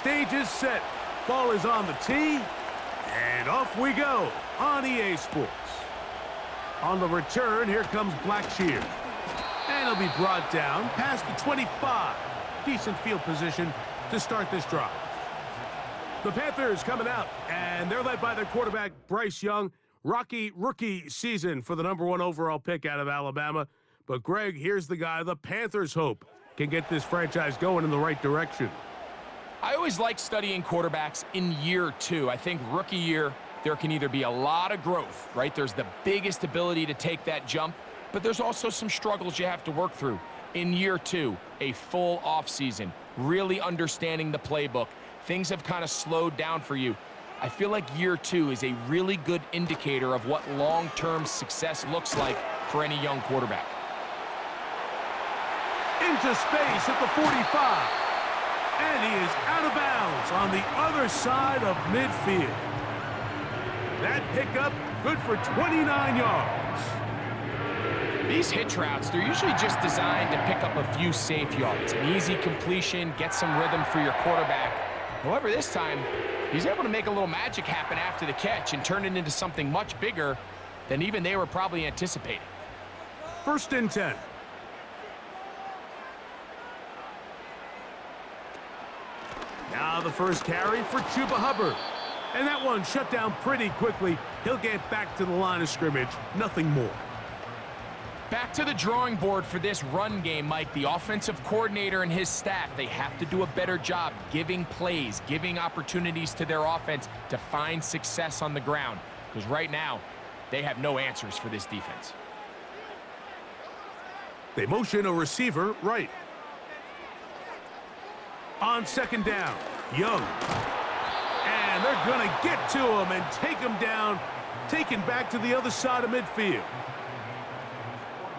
stage is set. Ball is on the tee, and off we go on EA Sports. On the return, here comes Blackshear. And he'll be brought down past the 25. Decent field position to start this drive. The Panthers coming out, and they're led by their quarterback, Bryce Young. Rocky rookie season for the #1 overall pick out of Alabama. But, Greg, here's the guy the Panthers hope can get this franchise going in the right direction. I always like studying quarterbacks in year 2. I think rookie year, there can either be a lot of growth, right? There's the biggest ability to take that jump, but there's also some struggles you have to work through. In year 2, a full offseason, really understanding the playbook. Things have kind of slowed down for you. I feel like year 2 is a really good indicator of what long-term success looks like for any young quarterback. Into space at the 45. And he is out of bounds on the other side of midfield. That pickup good for 29 yards. These hitch routes, they're usually just designed to pick up a few safe yards. An easy completion, get some rhythm for your quarterback. However, this time, he's able to make a little magic happen after the catch and turn it into something much bigger than even they were probably anticipating. 1st and 10. Now the first carry for Chuba Hubbard. And that one shut down pretty quickly. He'll get back to the line of scrimmage. Nothing more. Back to the drawing board for this run game, Mike. The offensive coordinator and his staff, they have to do a better job giving plays, giving opportunities to their offense to find success on the ground. Because right now, they have no answers for this defense. They motion a receiver right. On 2nd down, Young. And they're going to get to him and take him down, taken back to the other side of midfield.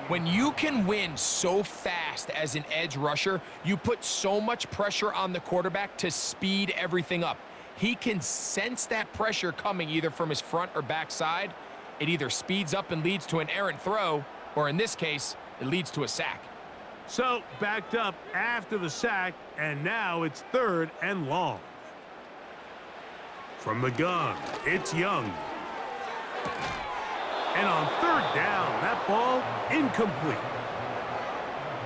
When you can win so fast as an edge rusher, you put so much pressure on the quarterback to speed everything up. He can sense that pressure coming either from his front or back side. It either speeds up and leads to an errant throw, or in this case, it leads to a sack. So, backed up after the sack, and now it's 3rd and long. From the gun, it's Young. And on 3rd down, that ball incomplete.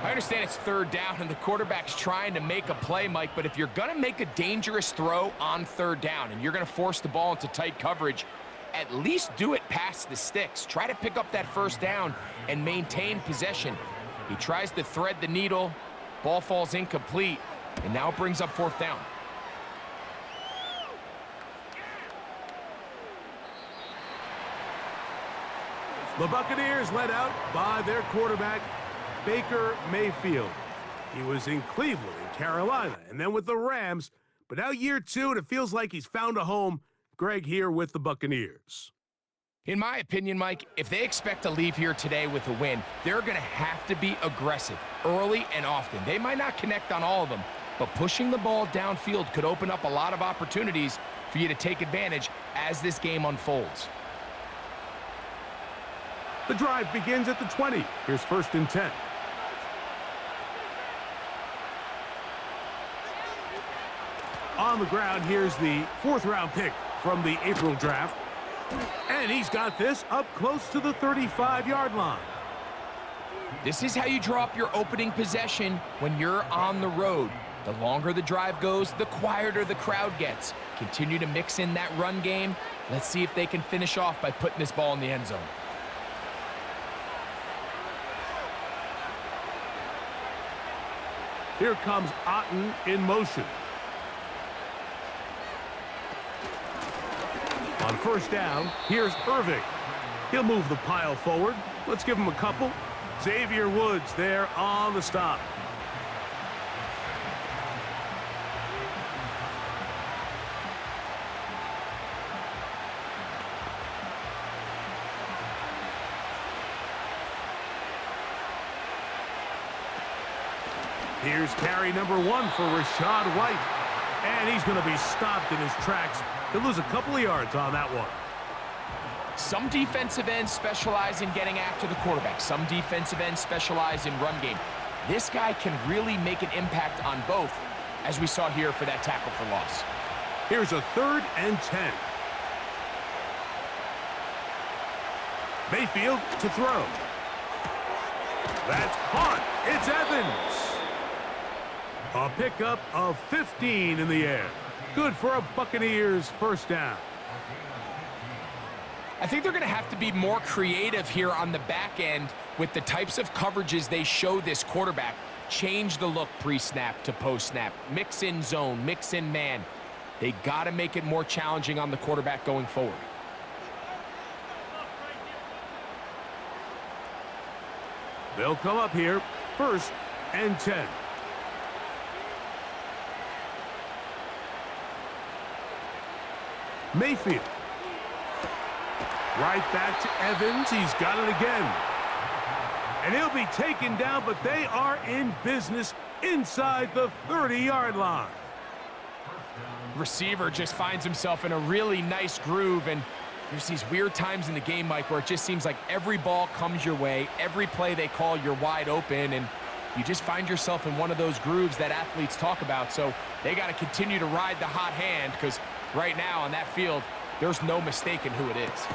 I understand it's 3rd down and the quarterback's trying to make a play, Mike, but if you're going to make a dangerous throw on 3rd down and you're going to force the ball into tight coverage, at least do it past the sticks. Try to pick up that 1st down and maintain possession. He tries to thread the needle, ball falls incomplete, and now it brings up 4th down. The Buccaneers led out by their quarterback, Baker Mayfield. He was in Cleveland and Carolina, and then with the Rams, but now year 2, and it feels like he's found a home. Greg here with the Buccaneers. In my opinion, Mike, if they expect to leave here today with a win, they're going to have to be aggressive early and often. They might not connect on all of them, but pushing the ball downfield could open up a lot of opportunities for you to take advantage as this game unfolds. The drive begins at the 20. Here's 1st and 10. On the ground, here's the 4th-round pick from the April draft. And he's got this up close to the 35-yard line. This is how you draw up your opening possession when you're on the road. The longer the drive goes, the quieter the crowd gets. Continue to mix in that run game. Let's see if they can finish off by putting this ball in the end zone. Here comes Otten in motion. On 1st down, here's Irving. He'll move the pile forward. Let's give him a couple. Xavier Woods there on the stop. Here's carry number 1 for Rashad White. And he's going to be stopped in his tracks. He'll lose a couple of yards on that one. Some defensive ends specialize in getting after the quarterback. Some defensive ends specialize in run game. This guy can really make an impact on both. as we saw here for that tackle for loss. Here's a 3rd and 10. Mayfield to throw. That's caught. It's Evans. A pickup of 15 in the air. Good for a Buccaneers first down. I think they're going to have to be more creative here on the back end with the types of coverages they show this quarterback. Change the look pre-snap to post-snap. Mix in zone, mix in man. They got to make it more challenging on the quarterback going forward. They'll come up here, 1st and 10. Mayfield. Right back to Evans. He's got it again. And he'll be taken down, but they are in business inside the 30-yard line. Receiver just finds himself in a really nice groove, and there's these weird times in the game, Mike, where it just seems like every ball comes your way, every play they call, you're wide open, and you just find yourself in one of those grooves that athletes talk about. So they got to continue to ride the hot hand, because right now on that field, there's no mistaking who it is.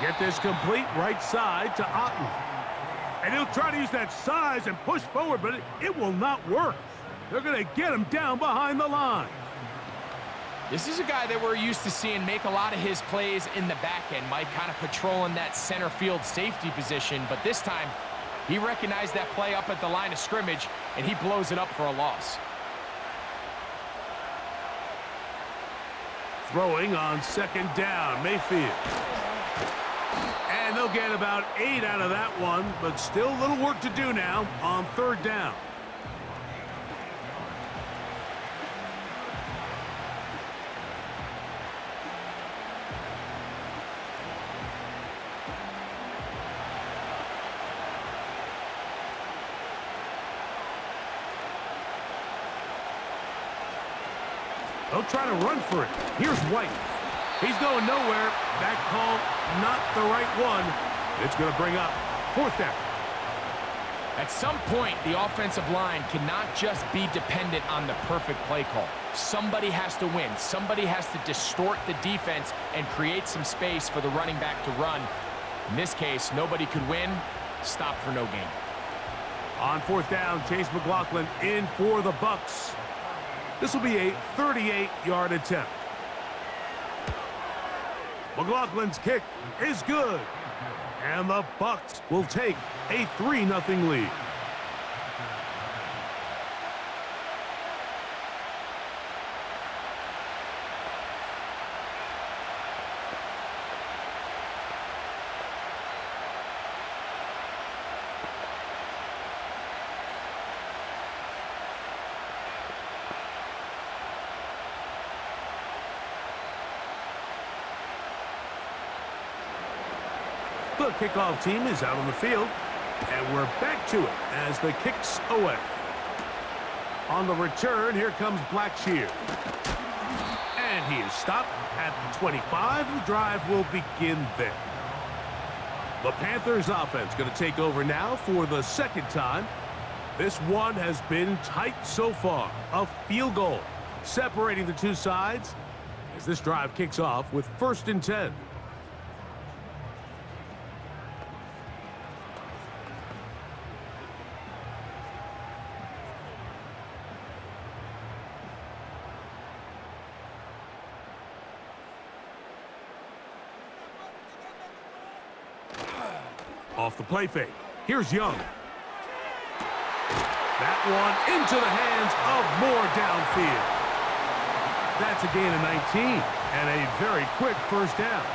Get this complete right side to Otten. And he'll try to use that size and push forward, but it will not work. They're going to get him down behind the line. This is a guy that we're used to seeing make a lot of his plays in the back end, Mike, kind of patrolling that center field safety position. But this time, he recognized that play up at the line of scrimmage, and he blows it up for a loss. Throwing on 2nd down, Mayfield. And they'll get about 8 out of that one, but still a little work to do now on 3rd down. They'll try to run for it. Here's White. He's going nowhere. That call, not the right one. It's going to bring up 4th down. At some point, the offensive line cannot just be dependent on the perfect play call. Somebody has to win. Somebody has to distort the defense and create some space for the running back to run. In this case, nobody could win. Stop for no gain. On 4th down, Chase McLaughlin in for the Bucs. This will be a 38-yard attempt. McLaughlin's kick is good. And the Bucs will take a 3-0 lead. The kickoff team is out on the field, and we're back to it as the kick's away. On the return, here comes Blackshear. And he is stopped at the 25. The drive will begin there. The Panthers offense going to take over now for the 2nd time. This one has been tight so far. A field goal separating the two sides as this drive kicks off with 1st and 10. Off the play fake. Here's Young. That one into the hands of Moore downfield. That's a gain of 19 and a very quick 1st down.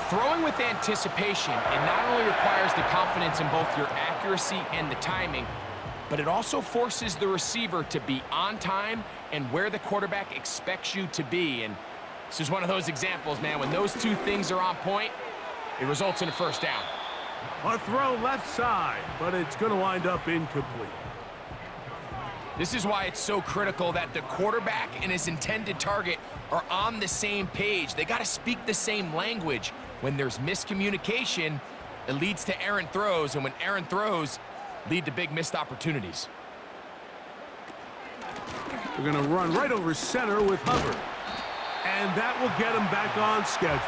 Throwing with anticipation, it not only requires the confidence in both your accuracy and the timing, but it also forces the receiver to be on time and where the quarterback expects you to be. And this is one of those examples, man. When those two things are on point, it results in a 1st down. A throw left side, but it's going to wind up incomplete. This is why it's so critical that the quarterback and his intended target are on the same page. They got to speak the same language. When there's miscommunication, it leads to errant throws, and when errant throws lead to big missed opportunities. They're going to run right over center with Hubbard. And that will get him back on schedule.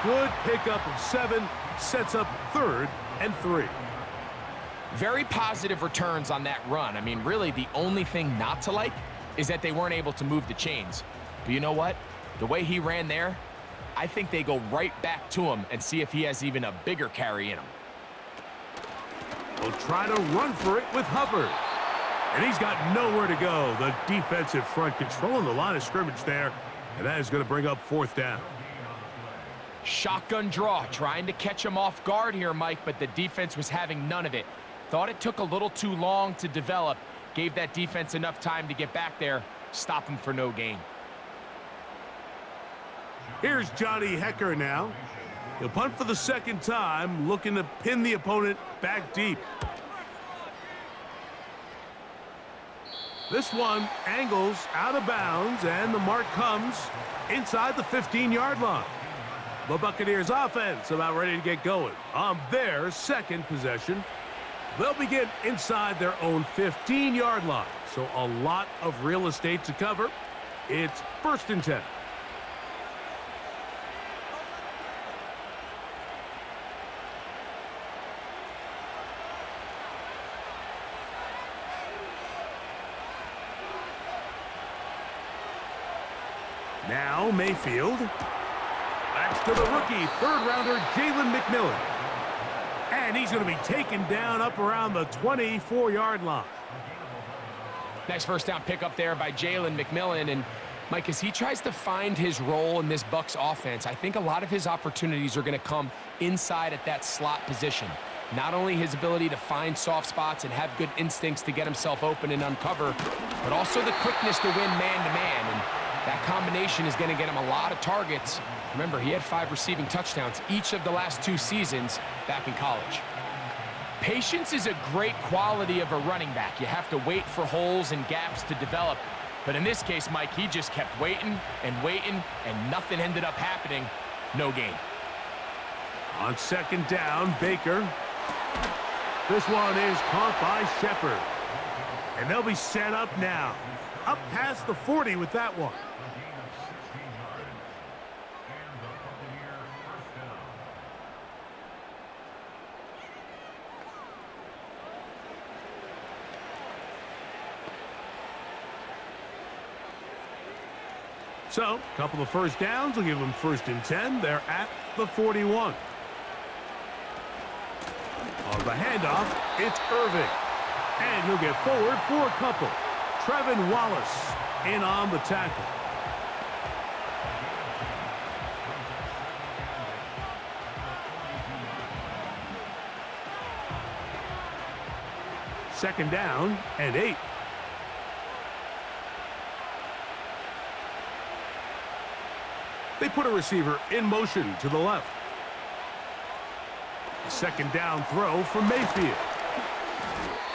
Good pickup of 7, sets up 3rd and 3. Very positive returns on that run. I mean, really, the only thing not to like is that they weren't able to move the chains. But you know what? The way he ran there, I think they go right back to him and see if he has even a bigger carry in him. They'll try to run for it with Hubbard. And he's got nowhere to go. The defensive front controlling the line of scrimmage there. And that is going to bring up 4th down. Shotgun draw, trying to catch him off guard here, Mike, but the defense was having none of it. Thought it took a little too long to develop. Gave that defense enough time to get back there. Stop him for no gain. Here's Johnny Hecker now. He'll punt for the 2nd time, looking to pin the opponent back deep. This one angles out of bounds, and the mark comes inside the 15-yard line. The Buccaneers offense about ready to get going on their 2nd possession. They'll begin inside their own 15-yard line, so a lot of real estate to cover. It's 1st and 10. Now Mayfield. That's to the rookie, 3rd-rounder Jalen McMillan. And he's going to be taken down up around the 24-yard line. Nice 1st down pickup there by Jalen McMillan. And, Mike, as he tries to find his role in this Bucs offense, I think a lot of his opportunities are going to come inside at that slot position. Not only his ability to find soft spots and have good instincts to get himself open and uncover, but also the quickness to win man-to-man. And that combination is going to get him a lot of targets. Remember, he had 5 receiving touchdowns each of the last 2 seasons back in college. Patience is a great quality of a running back. You have to wait for holes and gaps to develop. But in this case, Mike, he just kept waiting, and nothing ended up happening. No gain. On 2nd down, Baker. This one is caught by Shepard. And they'll be set up now. Up past the 40 with that one. So, a couple of 1st downs will give them 1st and 10. They're at the 41. On the handoff, it's Irving. And he'll get forward for a couple. Trevin Wallace in on the tackle. Second down and 8. They put a receiver in motion to the left. 2nd down throw from Mayfield.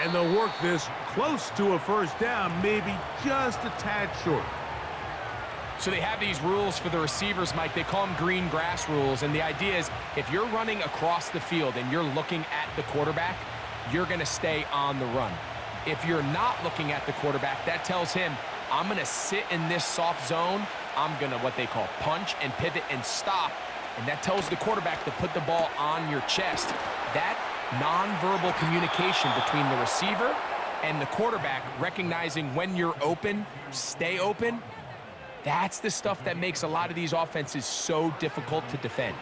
And they'll work this close to a 1st down, maybe just a tad short. So they have these rules for the receivers, Mike. They call them green grass rules. And the idea is if you're running across the field and you're looking at the quarterback, you're going to stay on the run. If you're not looking at the quarterback, that tells him, I'm going to sit in this soft zone. I'm going to what they call punch and pivot and stop. And that tells the quarterback to put the ball on your chest. That nonverbal communication between the receiver and the quarterback, recognizing when you're open, stay open, that's the stuff that makes a lot of these offenses so difficult to defend.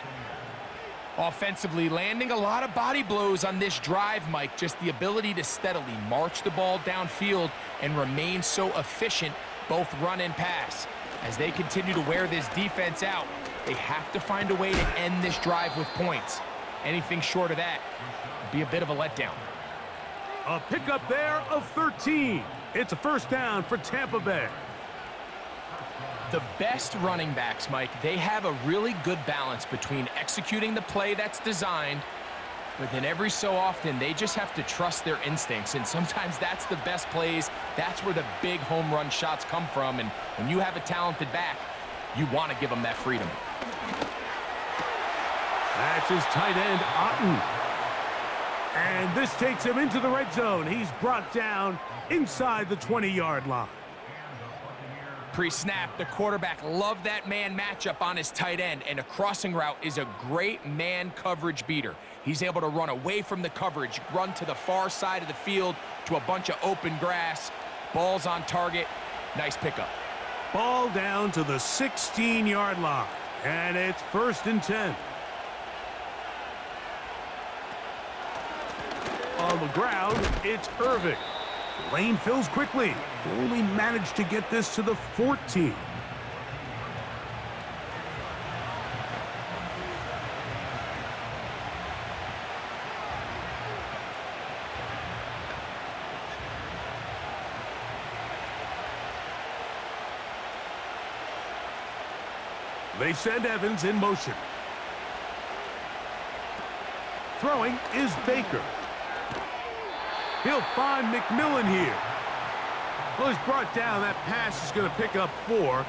Offensively, landing a lot of body blows on this drive, Mike. Just the ability to steadily march the ball downfield and remain so efficient, both run and pass. As they continue to wear this defense out, they have to find a way to end this drive with points. Anything short of that would be a bit of a letdown. A pickup there of 13. It's a 1st down for Tampa Bay. The best running backs, Mike, they have a really good balance between executing the play that's designed, but then every so often they just have to trust their instincts, and sometimes that's the best plays. That's where the big home run shots come from, and when you have a talented back, you want to give them that freedom. That's his tight end, Otten. And this takes him into the red zone. He's brought down inside the 20-yard line. pre-snap. The quarterback loved that man matchup on his tight end, and a crossing route is a great man coverage beater. He's able to run away from the coverage, run to the far side of the field to a bunch of open grass. Ball's on target. Nice pickup. Ball down to the 16-yard line, and it's 1st and 10. On the ground, it's Irving. Lane fills quickly. Only managed to get this to the 14. They send Evans in motion. Throwing is Baker. He'll find McMillan here. Well, he's brought down. That pass is going to pick up 4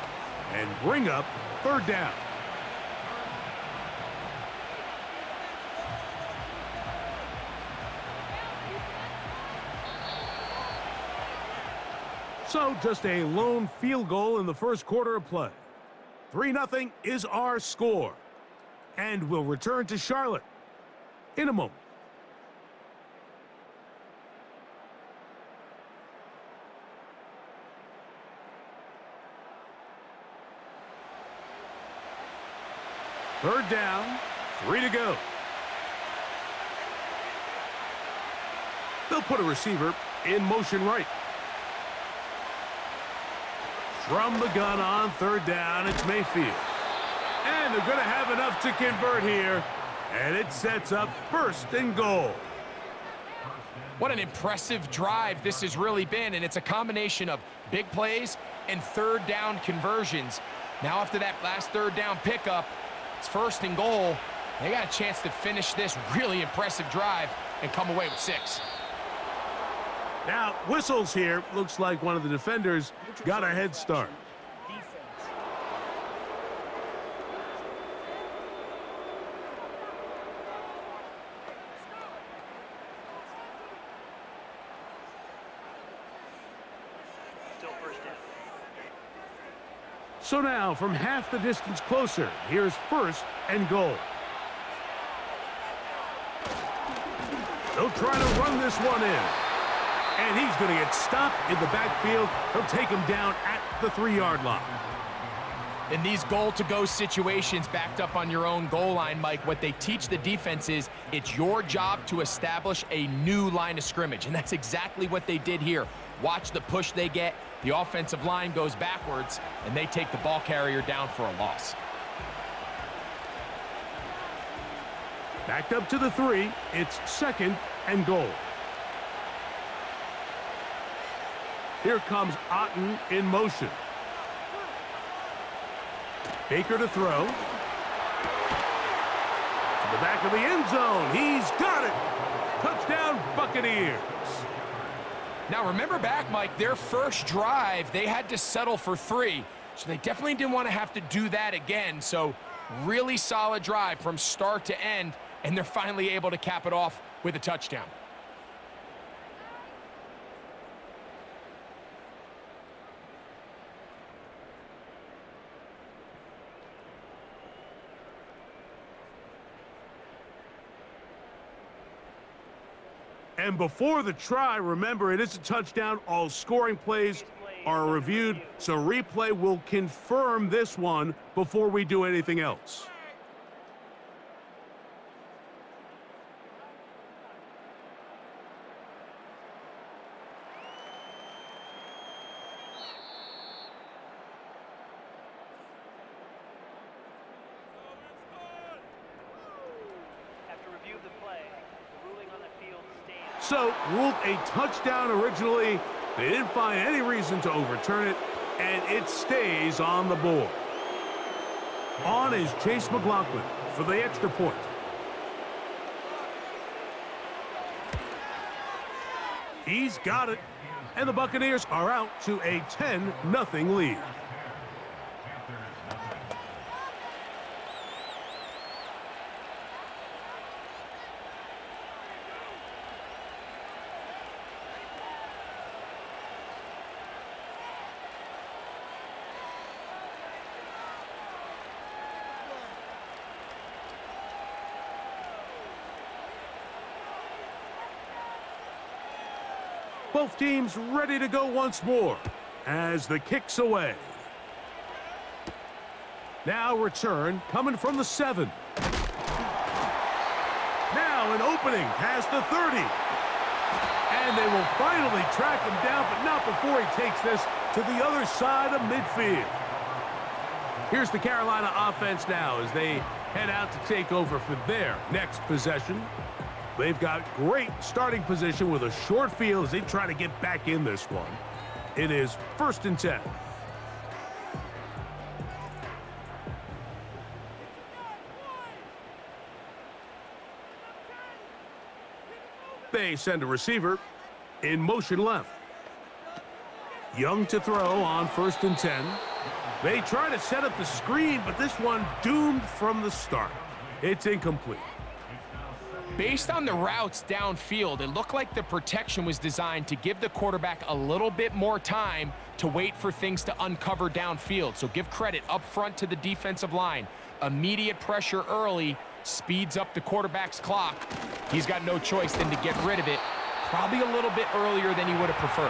and bring up 3rd down. So just a lone field goal in the first quarter of play. 3-0 is our score. And we'll return to Charlotte in a moment. Third down, 3 to go. They'll put a receiver in motion right. From the gun on 3rd down, it's Mayfield. And they're going to have enough to convert here. And it sets up 1st and goal. What an impressive drive this has really been, and it's a combination of big plays and 3rd down conversions. Now after that last 3rd down pickup, it's 1st and goal. They got a chance to finish this really impressive drive and come away with 6. Now, whistles here. Looks like one of the defenders got a head start. Still 1st down. So now, from half the distance closer, here's 1st and goal. They'll try to run this one in. And he's going to get stopped in the backfield. He'll take him down at the 3-yard line. In these goal-to-go situations, backed up on your own goal line, Mike, what they teach the defense is it's your job to establish a new line of scrimmage, and that's exactly what they did here. Watch the push they get. The offensive line goes backwards, and they take the ball carrier down for a loss. Backed up to the 3. It's 2nd and goal. Here comes Otten in motion. Baker to throw. To the back of the end zone. He's got it. Touchdown, Buccaneers. Now, remember back, Mike, their first drive, they had to settle for 3. So they definitely didn't want to have to do that again. So really solid drive from start to end, and they're finally able to cap it off with a touchdown. And before the try, remember, it is a touchdown. All scoring plays are reviewed, so replay will confirm this one before we do anything else. After review of the play, the ruling on the field stands. So, ruled a touchdown originally. They didn't find any reason to overturn it, and it stays on the board. On is Chase McLaughlin for the extra point. He's got it, and the Buccaneers are out to a 10-0 lead. Both teams ready to go once more as the kick's away. Now return coming from the 7. Now an opening past the 30. And they will finally track him down, but not before he takes this to the other side of midfield. Here's the Carolina offense now as they head out to take over for their next possession. They've got great starting position with a short field as they try to get back in this one. It is 1st and 10. They send a receiver in motion left. Young to throw on 1st and 10. They try to set up the screen, but this one doomed from the start. It's incomplete. Based on the routes downfield, it looked like the protection was designed to give the quarterback a little bit more time to wait for things to uncover downfield. So give credit up front to the defensive line. Immediate pressure early speeds up the quarterback's clock. He's got no choice than to get rid of it, probably a little bit earlier than he would have preferred.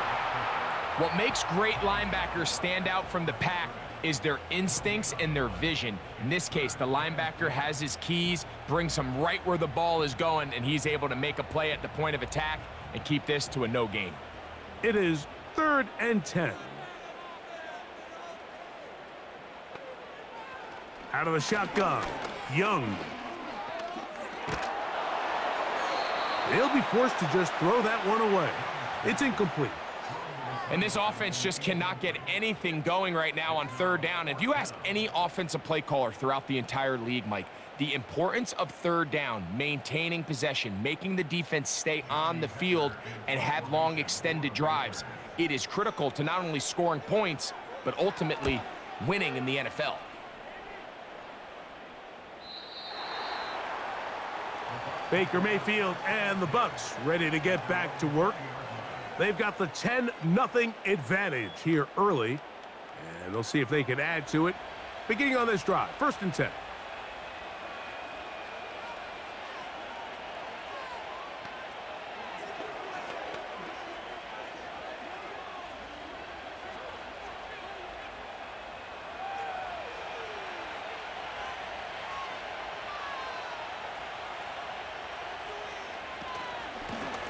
What makes great linebackers stand out from the pack is their instincts and their vision. In this case, the linebacker has his keys, brings him right where the ball is going, and he's able to make a play at the point of attack and keep this to a no gain. It is 3rd and 10. Out of the shotgun, Young. He'll be forced to just throw that one away. It's incomplete. And this offense just cannot get anything going right now on 3rd down. If you ask any offensive play caller throughout the entire league, Mike, the importance of 3rd down, maintaining possession, making the defense stay on the field and have long extended drives, it is critical to not only scoring points, but ultimately winning in the NFL. Baker Mayfield and the Bucs ready to get back to work. They've got the 10-0 advantage here early, and they'll see if they can add to it. Beginning on this drive, 1st and 10.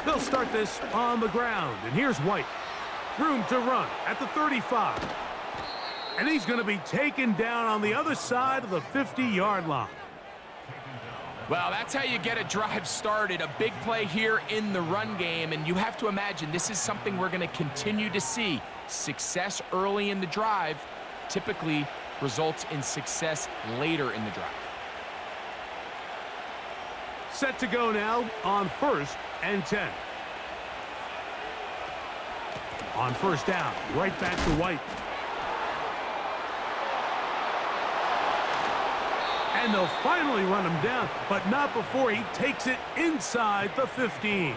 They'll start this on the ground, and here's White. Room to run at the 35. And he's going to be taken down on the other side of the 50-yard line. Well, that's how you get a drive started. A big play here in the run game, and you have to imagine this is something we're going to continue to see. Success early in the drive typically results in success later in the drive. Set to go now on 1st and 10. On 1st down, right back to White. And they'll finally run him down, but not before he takes it inside the 15.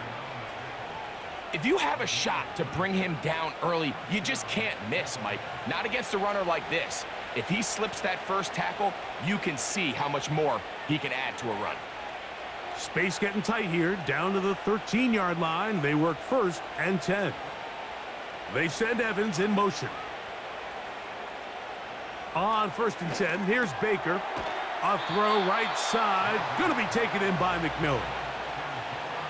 If you have a shot to bring him down early, you just can't miss, Mike. Not against a runner like this. If he slips that first tackle, you can see how much more he can add to a run. Space getting tight here, down to the 13-yard line. They work 1st and 10. They send Evans in motion. On 1st and 10, here's Baker. A throw right side, gonna be taken in by McMillan.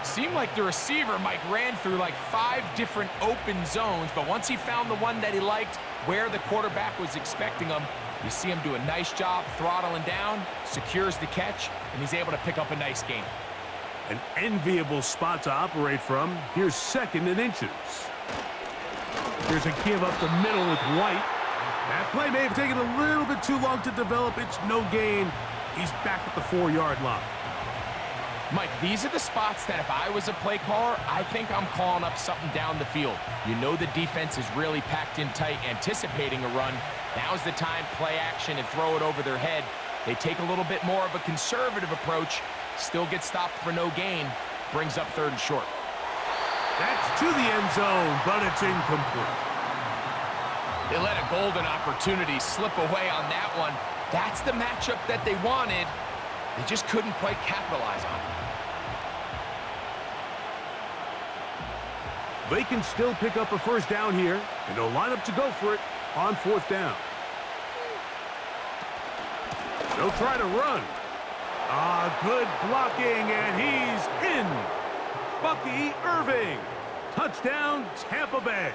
Seemed like the receiver, Mike, ran through like 5 different open zones, but once he found the one that he liked, where the quarterback was expecting him, you see him do a nice job throttling down, secures the catch, and he's able to pick up a nice gain. An enviable spot to operate from. Here's 2nd and inches. Here's a give up the middle with White. That play may have taken a little bit too long to develop. It's no gain. He's back at the 4-yard line. Mike, these are the spots that if I was a play caller, I think I'm calling up something down the field. You know the defense is really packed in tight, anticipating a run. Now's the time, play action and throw it over their head. They take a little bit more of a conservative approach, still get stopped for no gain, brings up 3rd and short. That's to the end zone, but it's incomplete. They let a golden opportunity slip away on that one. That's the matchup that they wanted. They just couldn't quite capitalize on it. They can still pick up a first down here, and they'll line up to go for it on fourth down. They'll try to run. Good blocking, and he's in. Bucky Irving. Touchdown, Tampa Bay.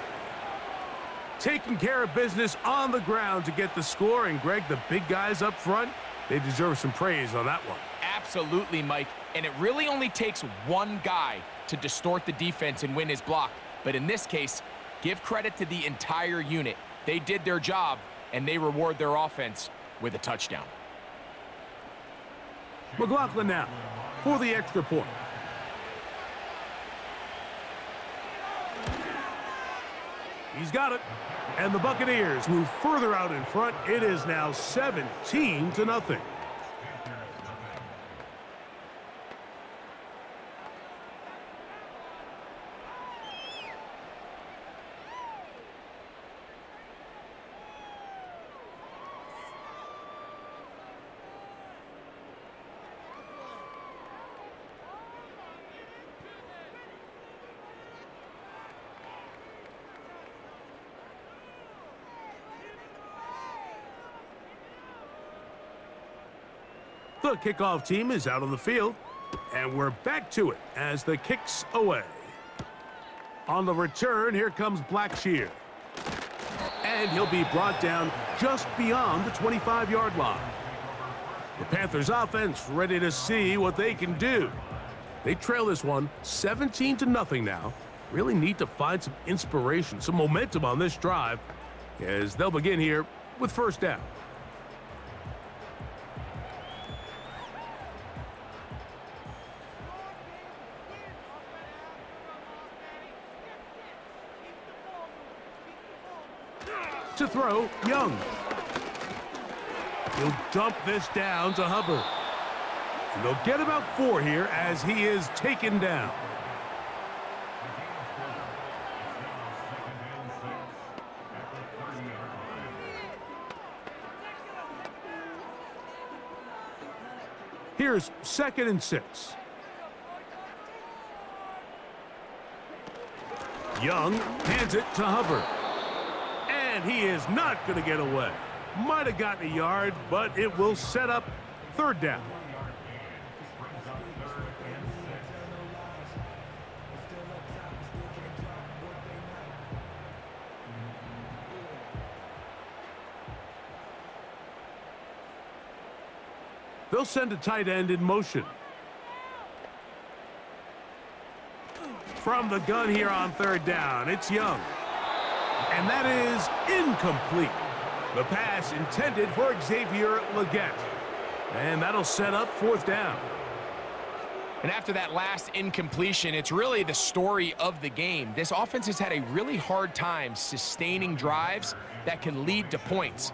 Taking care of business on the ground to get the score. And, Greg, the big guys up front, they deserve some praise on that one. Absolutely, Mike. And it really only takes one guy to distort the defense and win his block. But in this case, give credit to the entire unit. They did their job, and they reward their offense with a touchdown. McLaughlin now for the extra point. He's got it. And the Buccaneers move further out in front. It is now 17-0. The kickoff team is out on the field, and we're back to it as the kick's away. On the return, here comes Blackshear. And he'll be brought down just beyond the 25-yard line. The Panthers offense ready to see what they can do. They trail this one 17-0 now. Really need to find some inspiration, some momentum on this drive as they'll begin here with first down. To throw, Young. He'll dump this down to Hubbard. And they'll get about 4 here as he is taken down. Here's 2nd and 6. Young hands it to Hubbard. And he is not going to get away. Might have gotten a yard, but it will set up 3rd down. They'll send a tight end in motion. From the gun here on 3rd down, it's Young. And that is incomplete. The pass intended for Xavier Legette. And that'll set up 4th down. And after that last incompletion, it's really the story of the game. This offense has had a really hard time sustaining drives that can lead to points.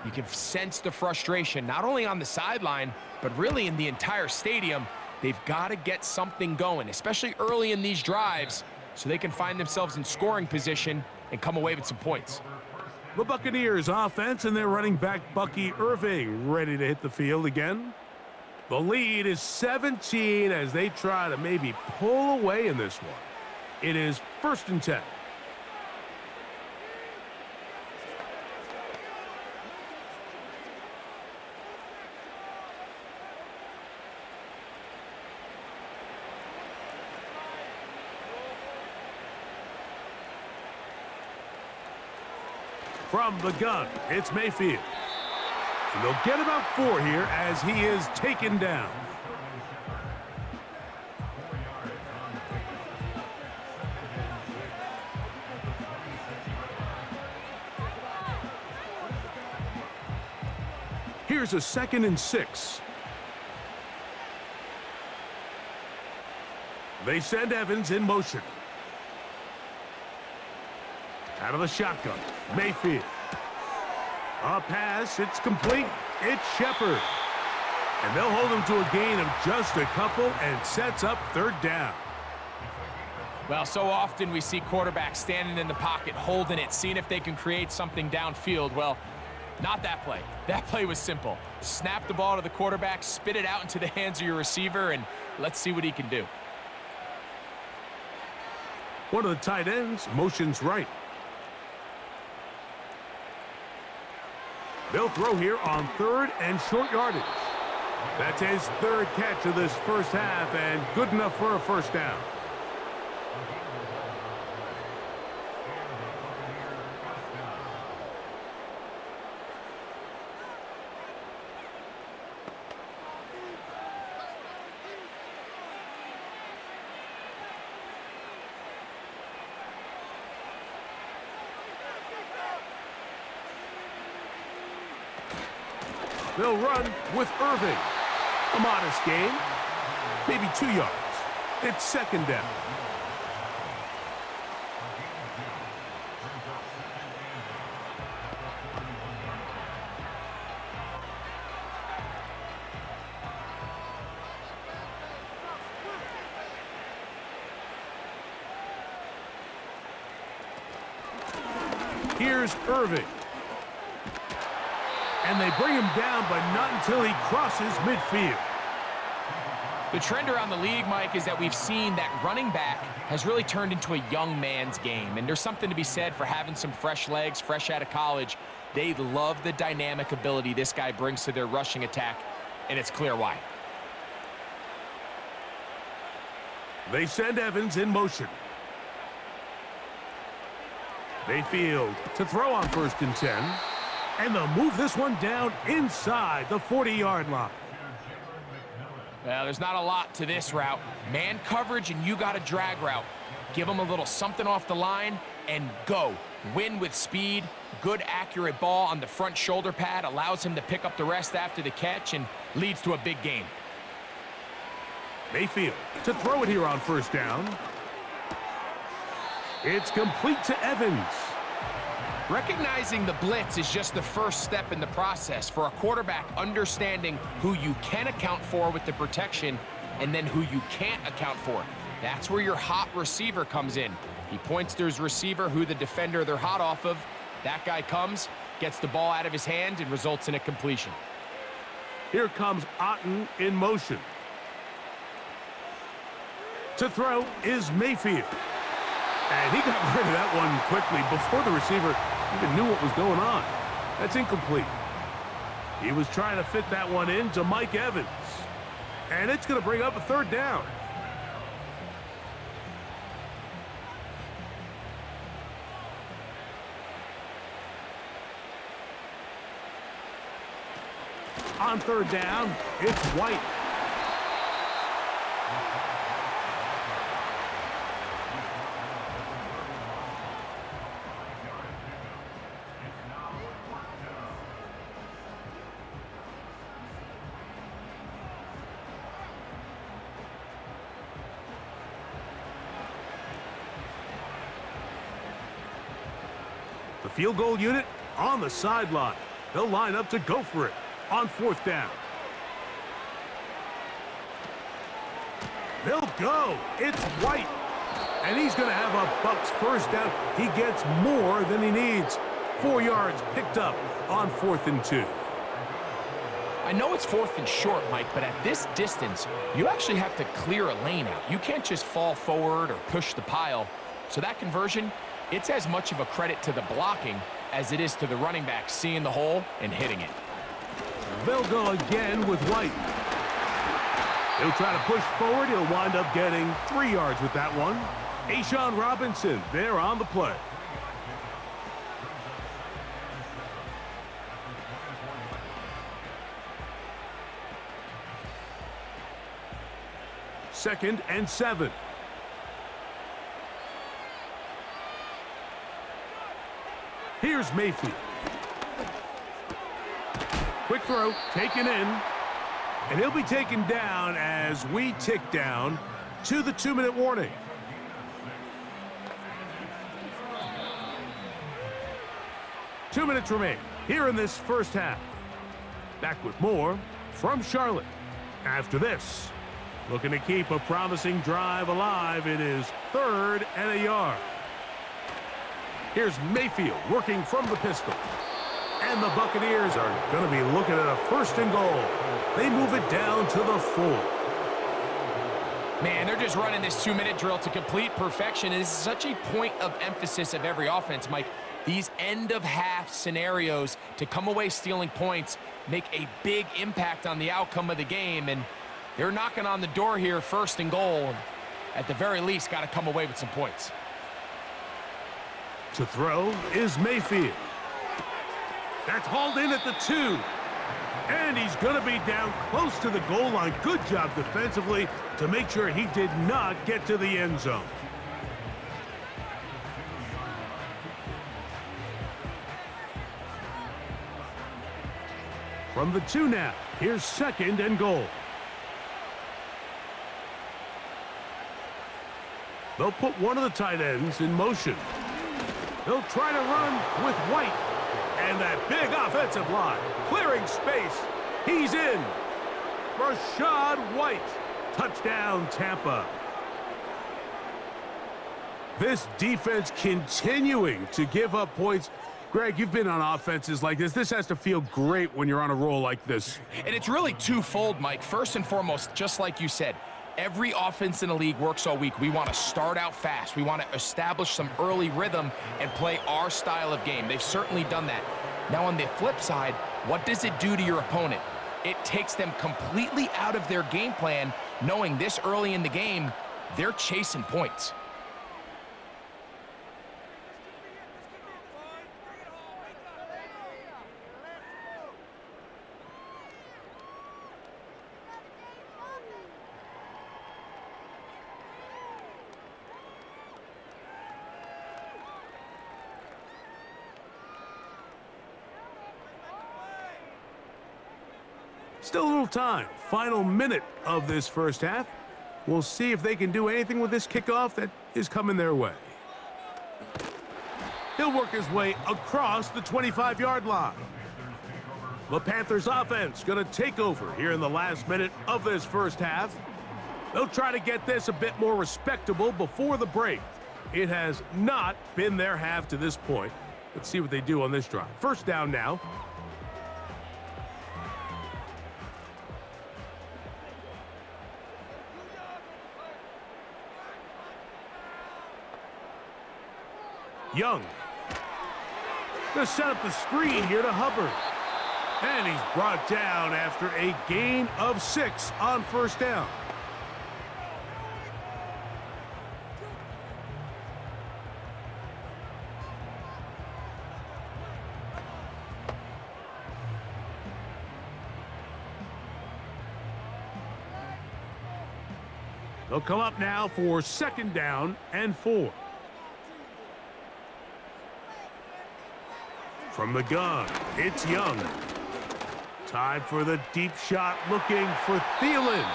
You can sense the frustration, not only on the sideline, but really in the entire stadium. They've got to get something going, especially early in these drives, so they can find themselves in scoring position and come away with some points. The Buccaneers offense and their running back Bucky Irving ready to hit the field again. The lead is 17 as they try to maybe pull away in this one. It is 1st and 10. From the gun, it's Mayfield. And they'll get about 4 here as he is taken down. Here's a 2nd and 6. They send Evans in motion. Out of the shotgun, Mayfield. A pass, it's complete. It's Shepard. And they'll hold him to a gain of just a couple and sets up 3rd down. Well, so often we see quarterbacks standing in the pocket, holding it, seeing if they can create something downfield. Well, not that play. That play was simple. Snap the ball to the quarterback, spit it out into the hands of your receiver, and let's see what he can do. One of the tight ends motions right. They'll throw here on 3rd and short yardage. That's his 3rd catch of this first half and good enough for a first down. They'll run with Irving. A modest gain, maybe 2 yards. It's 2nd down. Here's Irving. And they bring him down, but not until he crosses midfield. The trend around the league, Mike, is that we've seen that running back has really turned into a young man's game. And there's something to be said for having some fresh legs, fresh out of college. They love the dynamic ability this guy brings to their rushing attack, and it's clear why. They send Evans in motion. Mayfield to throw on 1st and 10. And they'll move this one down inside the 40-yard line. Well, there's not a lot to this route. Man coverage, and you got a drag route. Give him a little something off the line and go. Win with speed. Good, accurate ball on the front shoulder pad. Allows him to pick up the rest after the catch and leads to a big gain. Mayfield to throw it here on 1st down. It's complete to Evans. Recognizing the blitz is just the first step in the process for a quarterback, understanding who you can account for with the protection and then who you can't account for. That's where your hot receiver comes in. He points to his receiver, who the defender they're hot off of. That guy comes, gets the ball out of his hand, and results in a completion. Here comes Otten in motion. To throw is Mayfield. And he got rid of that one quickly before the receiver even knew what was going on. That's incomplete. He was trying to fit that one in to Mike Evans. And it's going to bring up a 3rd down. On 3rd down, it's White. The field goal unit on the sideline. They'll line up to go for it on 4th down. They'll go. It's White. And he's going to have a Bucs first down. He gets more than he needs. 4 yards picked up on 4th and 2. I know it's 4th and short, Mike, but at this distance, you actually have to clear a lane out. You can't just fall forward or push the pile. So that conversion, it's as much of a credit to the blocking as it is to the running back seeing the hole and hitting it. They'll go again with White. He'll try to push forward. He'll wind up getting 3 yards with that one. A'Shawn Robinson there on the play. Second and 7. Here's Mayfield. Quick throw, taken in. And he'll be taken down as we tick down to the 2-minute warning. Two minutes remain here in this first half. Back with more from Charlotte. After this, looking to keep a promising drive alive. It is 3rd and a yard. Here's Mayfield working from the pistol. And the Buccaneers are going to be looking at a 1st and goal. They move it down to the 4. Man, they're just running this 2-minute drill to complete perfection. It is such a point of emphasis of every offense, Mike. These end-of-half scenarios to come away stealing points make a big impact on the outcome of the game, and they're knocking on the door here, 1st and goal. At the very least, got to come away with some points. To throw is Mayfield. That's hauled in at the 2. And he's going to be down close to the goal line. Good job defensively to make sure he did not get to the end zone. From the 2 now, here's 2nd and goal. They'll put one of the tight ends in motion. They'll try to run with White. And that big offensive line, clearing space. He's in. Rashad White. Touchdown, Tampa. This defense continuing to give up points. Greg, you've been on offenses like this. This has to feel great when you're on a roll like this. And it's really twofold, Mike. First and foremost, just like you said, every offense in the league works all week. We want to start out fast. We want to establish some early rhythm and play our style of game. They've certainly done that. Now, on the flip side, what does it do to your opponent? It takes them completely out of their game plan, knowing this early in the game, they're chasing points. Still a little time. Final minute of this first half. We'll see if they can do anything with this kickoff that is coming their way. He'll work his way across the 25-yard line. The Panthers offense going to take over here in the last minute of this first half. They'll try to get this a bit more respectable before the break. It has not been their half to this point. Let's see what they do on this drive. First down now. Young. Going to set up the screen here to Hubbard. And he's brought down after a gain of 6 on first down. They'll come up now for 2nd down and 4. From the gun, it's Young. Time for the deep shot, looking for Thielen.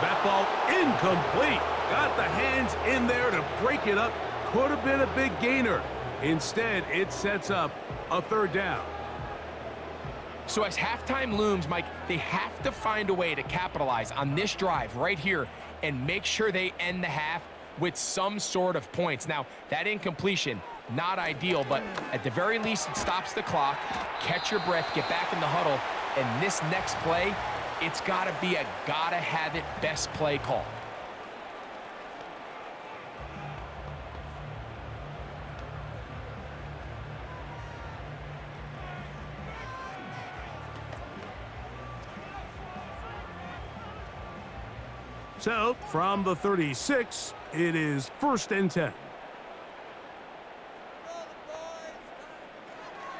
That ball incomplete. Got the hands in there to break it up. Could have been a big gainer. Instead, it sets up a 3rd down. So as halftime looms, Mike, they have to find a way to capitalize on this drive right here and make sure they end the half with some sort of points. Now, that incompletion, not ideal, but at the very least, it stops the clock. Catch your breath, get back in the huddle, and this next play, it's got to be a gotta-have-it best play call. So, from the 36, it is 1st and 10.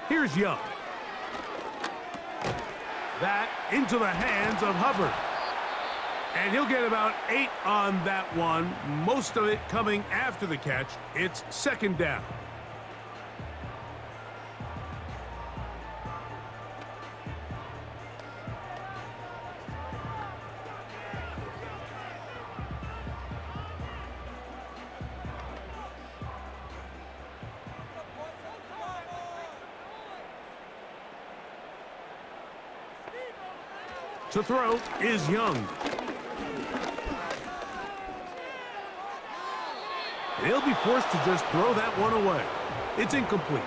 Here's Young. That into the hands of Hubbard. And he'll get about 8 on that one, most of it coming after the catch. It's 2nd down. To throw is Young. And he'll be forced to just throw that one away. It's incomplete.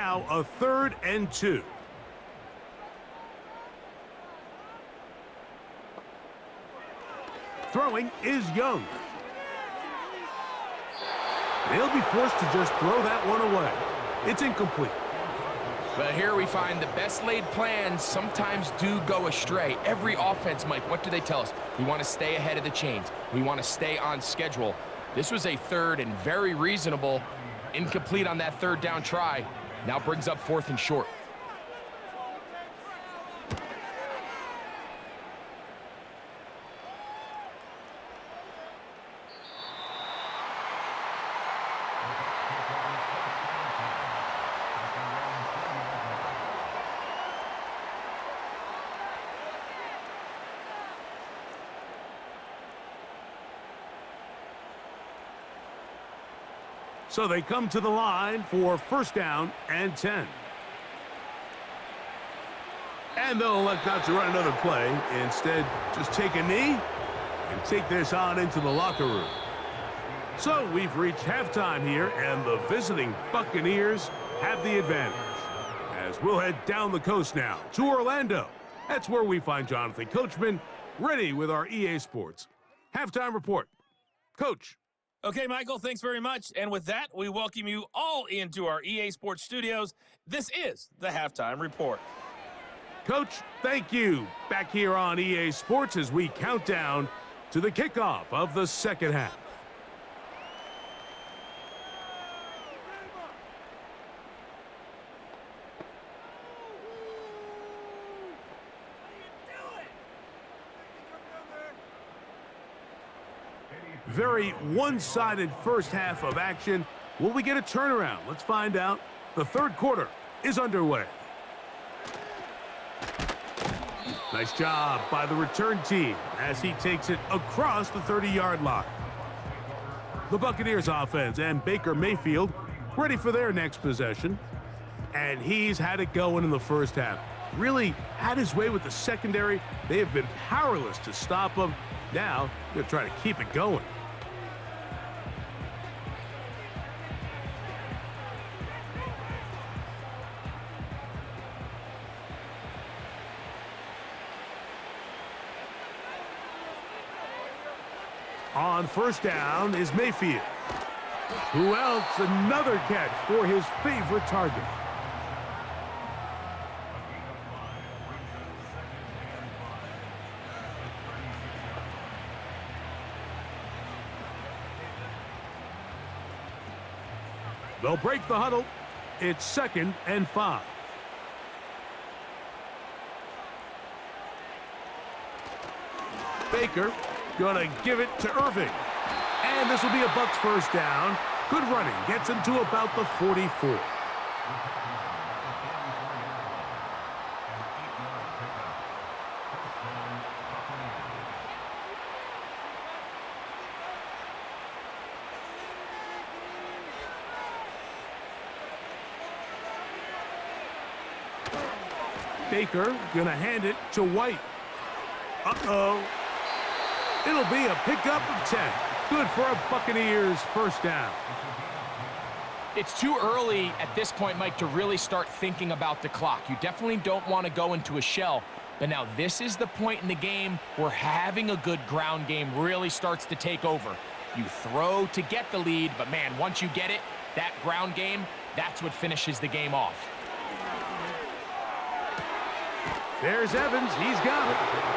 now a 3rd and 2. Throwing is Young. They'll be forced to just throw that one away. It's incomplete. But here we find the best laid plans sometimes do go astray. Every offense, Mike, what do they tell us? We want to stay ahead of the chains. We want to stay on schedule. This was a 3rd and very reasonable. Incomplete on that 3rd down try. Now brings up 4th and short. So they come to the line for 1st down and 10. And they'll elect not to run another play. Instead, just take a knee and take this on into the locker room. So we've reached halftime here, and the visiting Buccaneers have the advantage. As we'll head down the coast now to Orlando. That's where we find Jonathan Coachman ready with our EA Sports halftime report. Coach. Okay, Michael, thanks very much. And with that, we welcome you all into our EA Sports studios. This is the Halftime Report. Coach, thank you. Back here on EA Sports as we count down to the kickoff of the 2nd half. Very one-sided first half of action. Will we get a turnaround? Let's find out. The 3rd quarter is underway. Nice job by the return team as he takes it across the 30-yard line. The Buccaneers offense and Baker Mayfield ready for their next possession. And he's had it going in the first half. Really had his way with the secondary. They have been powerless to stop him. Now they're trying to keep it going. On 1st down is Mayfield. Who else? Another catch for his favorite target. They'll break the huddle. It's 2nd and 5. Baker gonna give it to Irving. And this will be a Bucs 1st down. Good running. Gets him to about the 44. Baker gonna hand it to White. Uh-oh. It'll be a pickup of 10. Good for a Buccaneers 1st down. It's too early at this point, Mike, to really start thinking about the clock. You definitely don't want to go into a shell. But now this is the point in the game where having a good ground game really starts to take over. You throw to get the lead, but man, once you get it, that ground game, that's what finishes the game off. There's Evans. He's got it.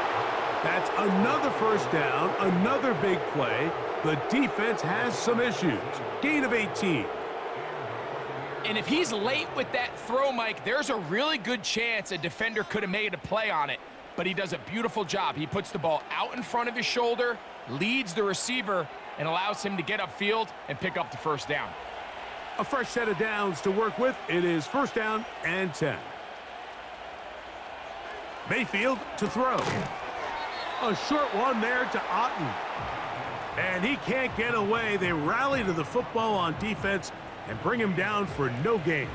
That's another 1st down, another big play. The defense has some issues. Gain of 18. And if he's late with that throw, Mike, there's a really good chance a defender could have made a play on it. But he does a beautiful job. He puts the ball out in front of his shoulder, leads the receiver, and allows him to get upfield and pick up the 1st down. A fresh set of downs to work with. It is 1st down and 10. Mayfield to throw. A short one there to Otten. And he can't get away. They rally to the football on defense and bring him down for no gain.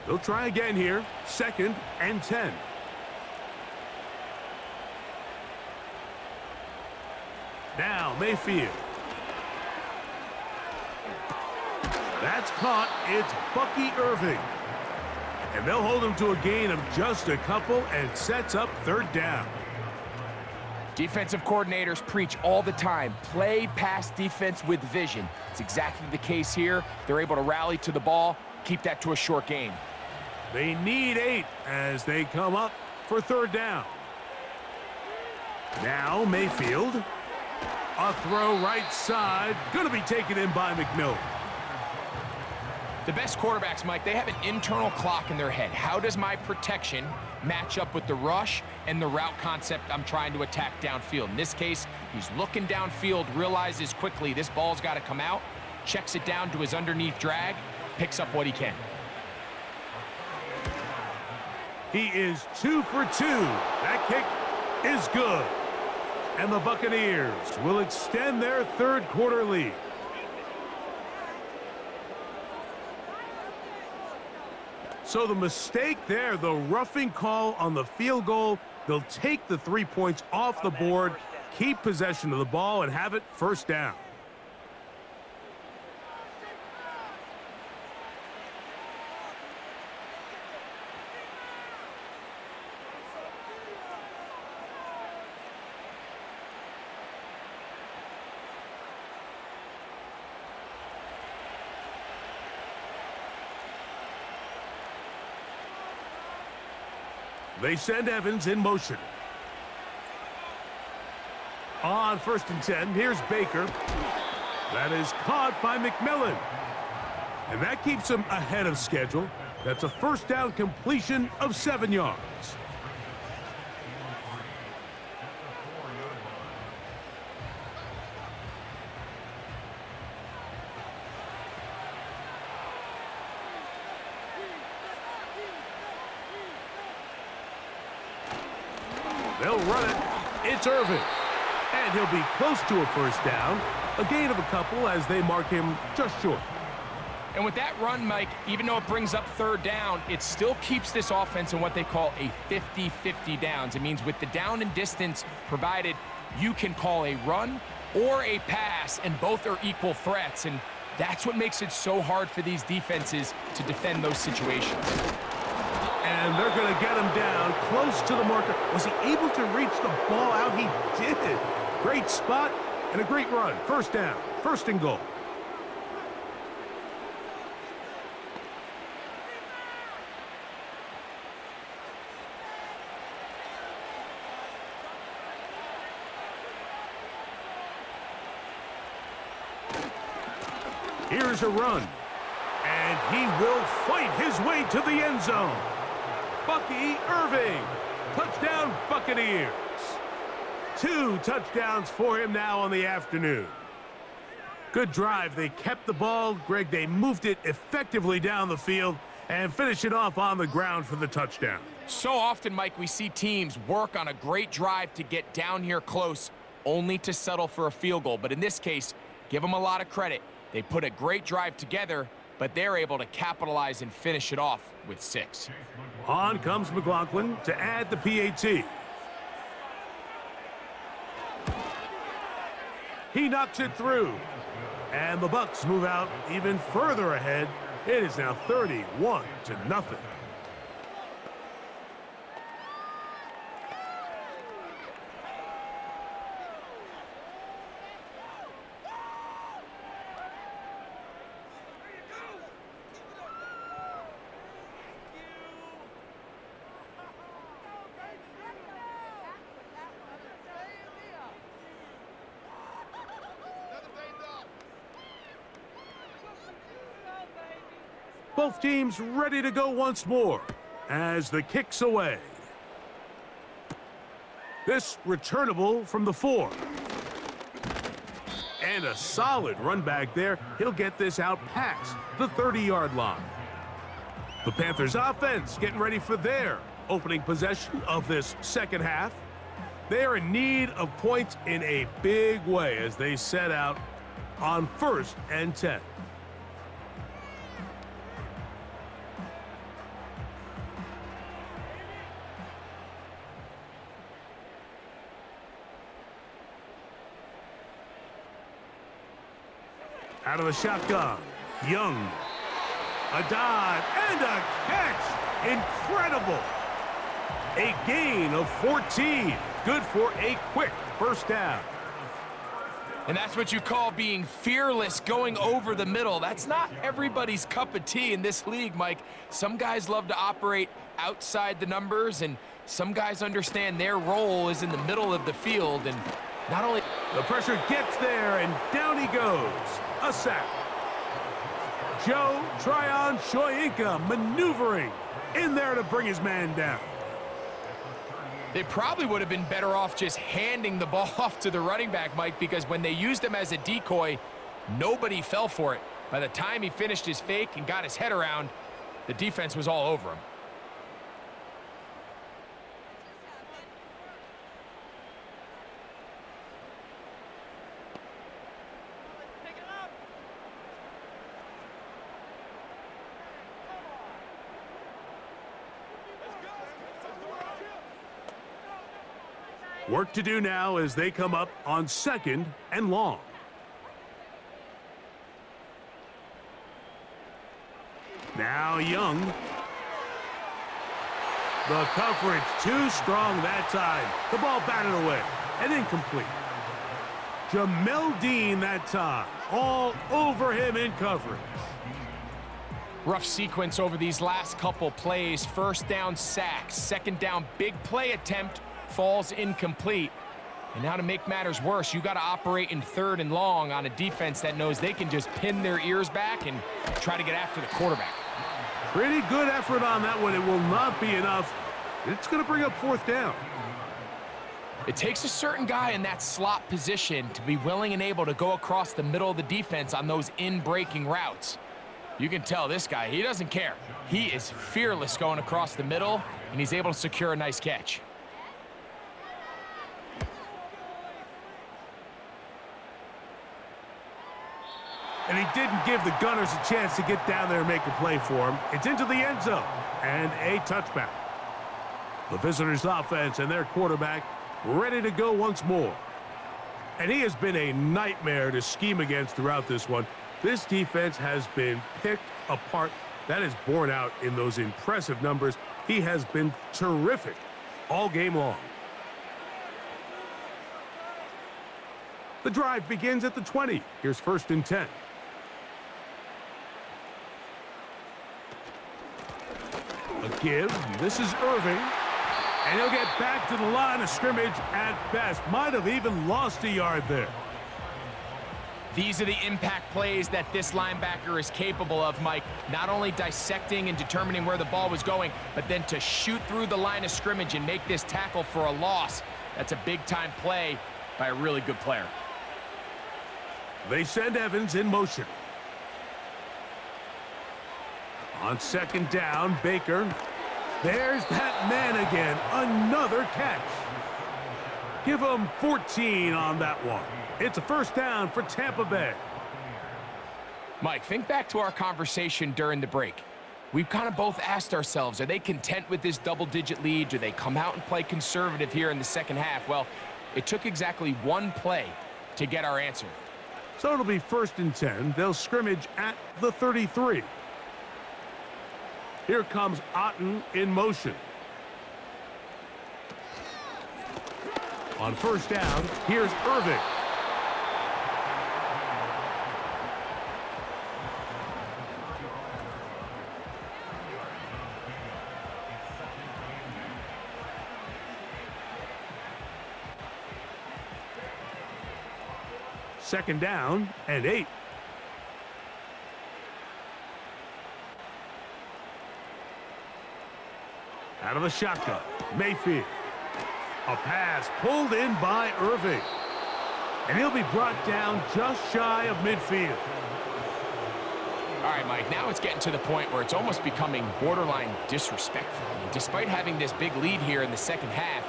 They'll try again here. 2nd and 10. Now Mayfield. That's caught. It's Bucky Irving. And they'll hold him to a gain of just a couple and sets up third down. Defensive coordinators preach all the time, play pass defense with vision. It's exactly the case here. They're able to rally to the ball, keep that to a short gain. They need 8 as they come up for third down. Now Mayfield. A throw right side. Going to be taken in by McMillan. The best quarterbacks, Mike, they have an internal clock in their head. How does my protection match up with the rush and the route concept I'm trying to attack downfield? In this case, he's looking downfield, realizes quickly this ball's got to come out, checks it down to his underneath drag, picks up what he can. He is 2 for 2. That kick is good. And the Buccaneers will extend their third quarter lead. So the mistake there, the roughing call on the field goal, they'll take the 3 points off the board, keep possession of the ball, and have it first down. They send Evans in motion. On 1st and 10, here's Baker. That is caught by McMillan. And that keeps him ahead of schedule. That's a first down completion of 7 yards. They'll run it. It's Irving. And he'll be close to a first down. A gain of a couple as they mark him just short. And with that run, Mike, even though it brings up third down, it still keeps this offense in what they call a 50-50 downs. It means with the down and distance provided, you can call a run or a pass, and both are equal threats. And that's what makes it so hard for these defenses to defend those situations. And they're going to get him down close to the marker. Was he able to reach the ball out? He did. Great spot and a great run. First down, 1st and goal. Here's a run. And he will fight his way to the end zone. Bucky Irving. Touchdown, Buccaneers. 2 touchdowns for him now on the afternoon. Good drive. They kept the ball. Greg, they moved it effectively down the field and finished it off on the ground for the touchdown. So often, Mike, we see teams work on a great drive to get down here close, only to settle for a field goal. But in this case, give them a lot of credit. They put a great drive together, but they're able to capitalize and finish it off with 6. On comes McLaughlin to add the PAT. He knocks it through. And the Bucs move out even further ahead. It is now 31-0. Both teams ready to go once more as the kick's away. This returnable from the 4. And a solid run back there. He'll get this out past the 30-yard line. The Panthers offense getting ready for their opening possession of this second half. They are in need of points in a big way as they set out on 1st and 10. Out of the shotgun, Young. A dive and a catch. Incredible. A gain of 14. Good for a quick first down. And that's what you call being fearless, going over the middle. That's not everybody's cup of tea in this league, Mike. Some guys love to operate outside the numbers, and some guys understand their role is in the middle of the field. And not only... The pressure gets there, and down he goes. A sack. Joe Tryon-Shoyinka maneuvering in there to bring his man down. They probably would have been better off just handing the ball off to the running back, Mike, because when they used him as a decoy, nobody fell for it. By the time he finished his fake and got his head around, the defense was all over him. Work to do now as they come up on 2nd and long. Now Young. The coverage too strong that time. The ball batted away and incomplete. Jamel Dean that time. All over him in coverage. Rough sequence over these last couple plays. First down sack. Second down big play attempt. Falls incomplete. And now to make matters worse, you got to operate in 3rd and long on a defense that knows they can just pin their ears back and try to get after the quarterback. Pretty good effort on that one. It will not be enough. It's going to bring up 4th down. It takes a certain guy in that slot position to be willing and able to go across the middle of the defense on those in-breaking routes. You can tell this guy, he doesn't care. He is fearless going across the middle, and he's able to secure a nice catch. And he didn't give the Gunners a chance to get down there and make a play for him. It's into the end zone and a touchback. The visitors' offense and their quarterback ready to go once more. And he has been a nightmare to scheme against throughout this one. This defense has been picked apart. That is borne out in those impressive numbers. He has been terrific all game long. The drive begins at the 20. Here's 1st and 10. A give. This is Irving. And he'll get back to the line of scrimmage at best. Might have even lost a yard there. These are the impact plays that this linebacker is capable of, Mike. Not only dissecting and determining where the ball was going, but then to shoot through the line of scrimmage and make this tackle for a loss. That's a big-time play by a really good player. They send Evans in motion. On 2nd down, Baker. There's that man again. Another catch. Give him 14 on that one. It's a 1st down for Tampa Bay. Mike, think back to our conversation during the break. We've kind of both asked ourselves, are they content with this double-digit lead? Do they come out and play conservative here in the second half? Well, it took exactly one play to get our answer. So it'll be 1st and 10. They'll scrimmage at the 33. Here comes Otten in motion. On 1st down, here's Irving. Second down and 8. Out of the shotgun, Mayfield. A pass pulled in by Irving. And he'll be brought down just shy of midfield. All right, Mike, now it's getting to the point where it's almost becoming borderline disrespectful. I mean, despite having this big lead here in the second half,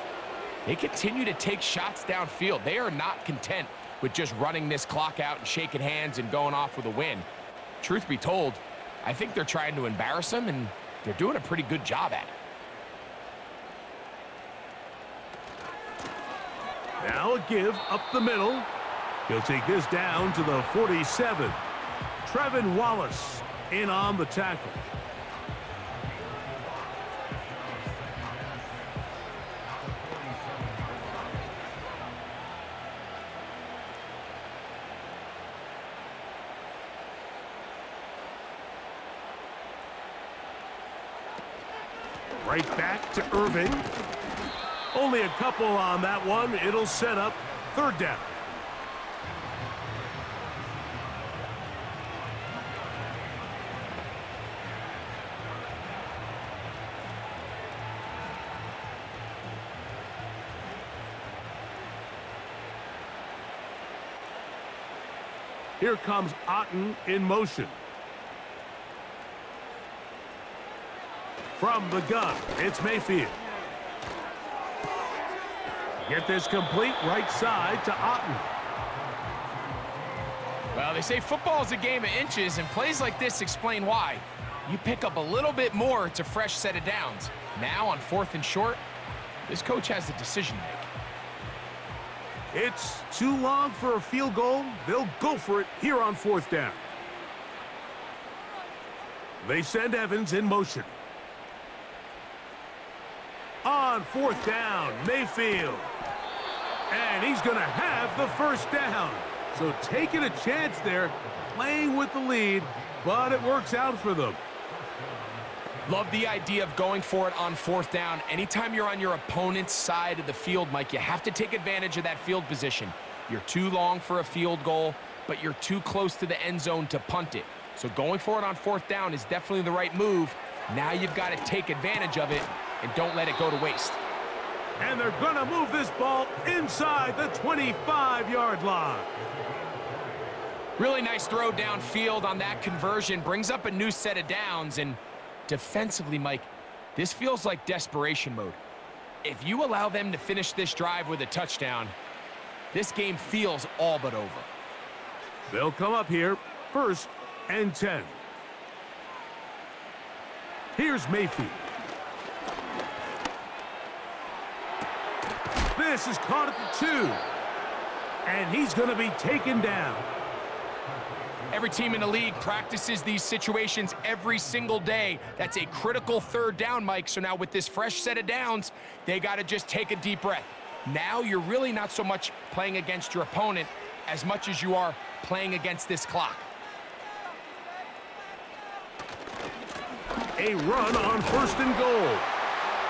they continue to take shots downfield. They are not content with just running this clock out and shaking hands and going off with a win. Truth be told, I think they're trying to embarrass them, and they're doing a pretty good job at it. Now a give up the middle. He'll take this down to the 47. Trevin Wallace in on the tackle. Right back to Irving. Only a couple on that one. It'll set up third down. Here comes Otten in motion. From the gun, it's Mayfield. Get this complete right side to Otten. Well, they say football is a game of inches, and plays like this explain why. You pick up a little bit more, it's a fresh set of downs. Now on 4th and short, this coach has a decision to make. It's too long for a field goal. They'll go for it here on 4th down. They send Evans in motion. On 4th down, Mayfield. And he's going to have the first down. So taking a chance there, playing with the lead, but it works out for them. Love the idea of going for it on 4th down. Anytime you're on your opponent's side of the field, Mike, you have to take advantage of that field position. You're too long for a field goal, but you're too close to the end zone to punt it. So going for it on 4th down is definitely the right move. Now you've got to take advantage of it and don't let it go to waste. And they're going to move this ball inside the 25-yard line. Really nice throw downfield on that conversion. Brings up a new set of downs. And defensively, Mike, this feels like desperation mode. If you allow them to finish this drive with a touchdown, this game feels all but over. They'll come up here, 1st and 10. Here's Mayfield. This is caught at the 2. And he's going to be taken down. Every team in the league practices these situations every single day. That's a critical 3rd down, Mike. So now with this fresh set of downs, they got to just take a deep breath. Now you're really not so much playing against your opponent as much as you are playing against this clock. A run on 1st and goal.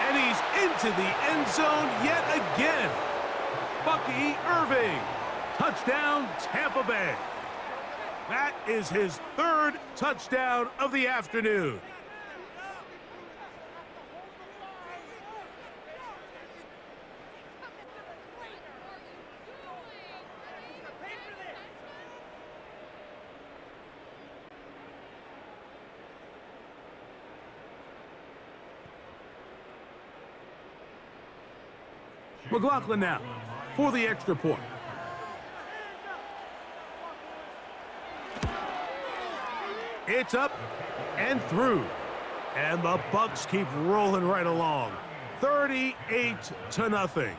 And he's into the end zone yet again. Bucky Irving. Touchdown, Tampa Bay. That is his 3rd touchdown of the afternoon. McLaughlin now for the extra point. It's up and through. And the Bucs keep rolling right along. 38-0.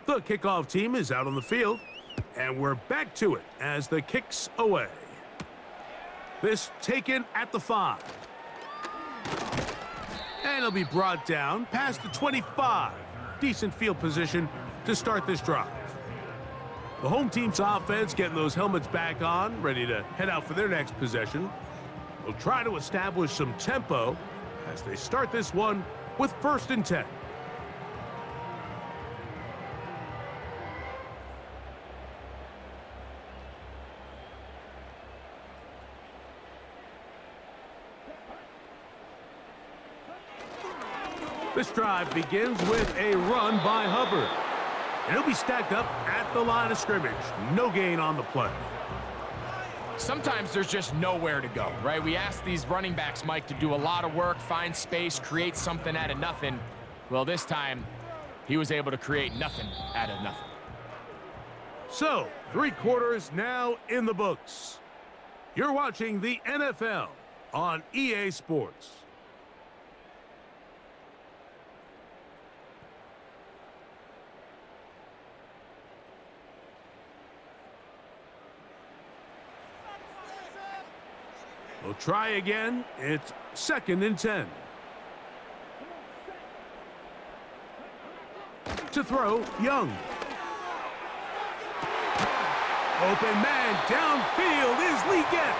The kickoff team is out on the field, and we're back to it as the kick's away. This taken at the 5. And it'll be brought down past the 25. Decent field position to start this drive. The home team's offense getting those helmets back on, ready to head out for their next possession. They'll try to establish some tempo as they start this one with 1st and 10. This drive begins with a run by Hubbard. And he'll be stacked up at the line of scrimmage. No gain on the play. Sometimes there's just nowhere to go, right? We ask these running backs, Mike, to do a lot of work, find space, create something out of nothing. Well, this time, he was able to create nothing out of nothing. So, 3 quarters now in the books. You're watching the NFL on EA Sports. We'll try again. It's 2nd and 10. To throw, Young. Open man downfield is Leggett.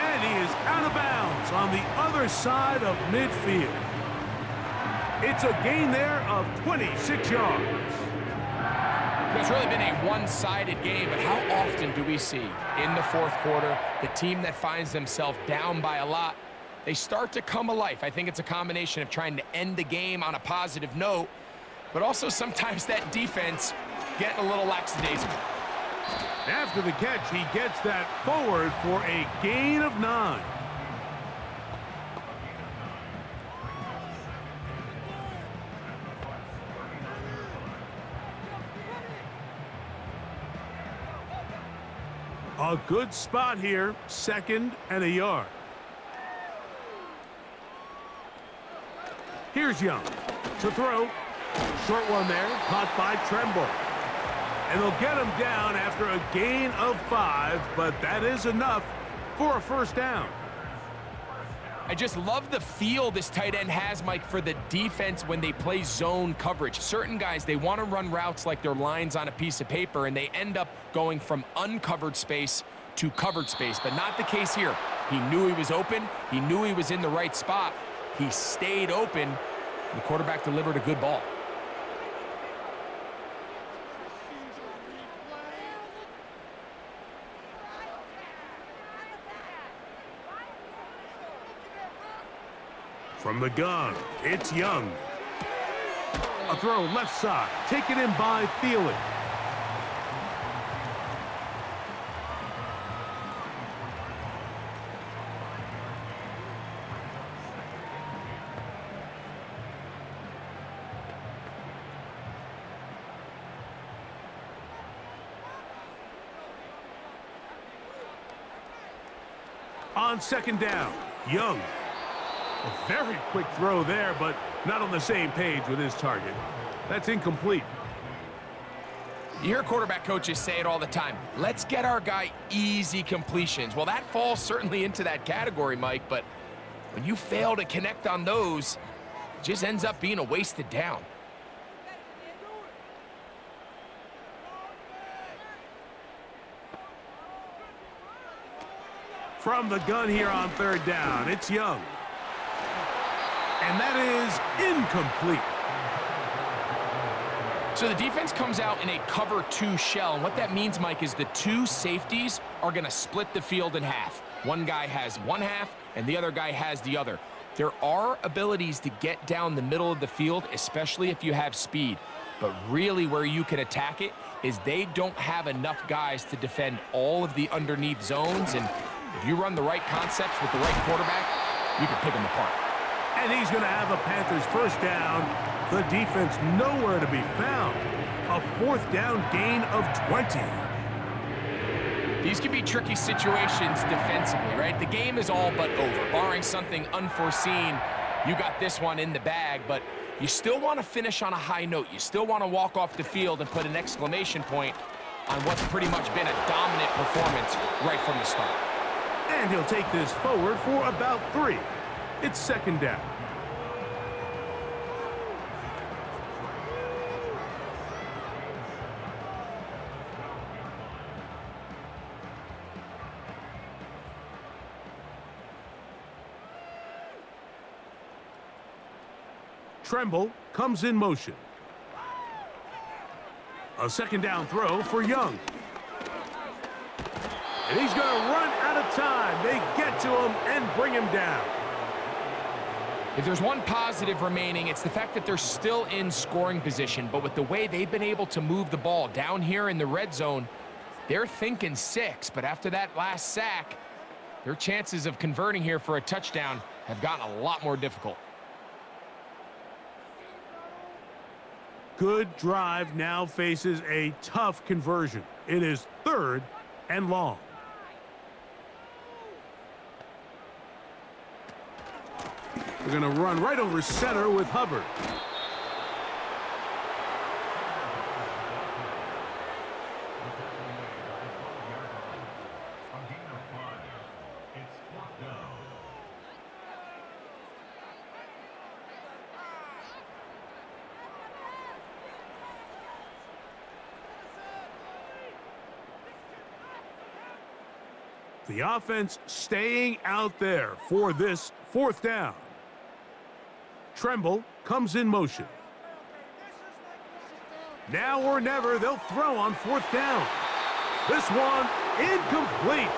And he is out of bounds on the other side of midfield. It's a gain there of 26 yards. It's really been a one-sided game, but how often do we see in the 4th quarter the team that finds themselves down by a lot, they start to come alive? I think it's a combination of trying to end the game on a positive note, but also sometimes that defense getting a little lackadaisical. After the catch, he gets that forward for a gain of 9. A good spot here, 2nd and a yard. Here's Young to throw. Short one there, caught by Tremble. And they'll get him down after a gain of 5, but that is enough for a 1st down. I just love the feel this tight end has, Mike, for the defense when they play zone coverage. Certain guys, they want to run routes like they're lines on a piece of paper, and they end up going from uncovered space to covered space, but not the case here. He knew he was open. He knew he was in the right spot. He stayed open. The quarterback delivered a good ball. From the gun, it's Young. A throw left side, taken in by Thielen. On 2nd down, Young. A very quick throw there, but not on the same page with his target. That's incomplete. You hear quarterback coaches say it all the time. Let's get our guy easy completions. Well, that falls certainly into that category, Mike, but when you fail to connect on those, it just ends up being a wasted down. From the gun here on 3rd down, it's Young. And that is incomplete. So the defense comes out in a cover 2 shell. And what that means, Mike, is the 2 safeties are going to split the field in half. One guy has one half, and the other guy has the other. There are abilities to get down the middle of the field, especially if you have speed. But really where you can attack it is they don't have enough guys to defend all of the underneath zones. And if you run the right concepts with the right quarterback, you can pick them apart. And he's going to have a Panthers 1st down. The defense nowhere to be found. A 4th down gain of 20. These can be tricky situations defensively, right? The game is all but over. Barring something unforeseen, you got this one in the bag, but you still want to finish on a high note. You still want to walk off the field and put an exclamation point on what's pretty much been a dominant performance right from the start. And he'll take this forward for about 3. It's 2nd down. Tremble comes in motion. A 2nd down throw for Young. And he's going to run out of time. They get to him and bring him down. If there's one positive remaining, it's the fact that they're still in scoring position. But with the way they've been able to move the ball down here in the red zone, They're thinking 6, but after that last sack, their chances of converting here for a touchdown have gotten a lot more difficult. Good drive now faces a tough conversion. It is 3rd and long. They're going to run right over center with Hubbard. The offense staying out there for this 4th down. Tremble comes in motion. Now or never, they'll throw on 4th down. This one incomplete.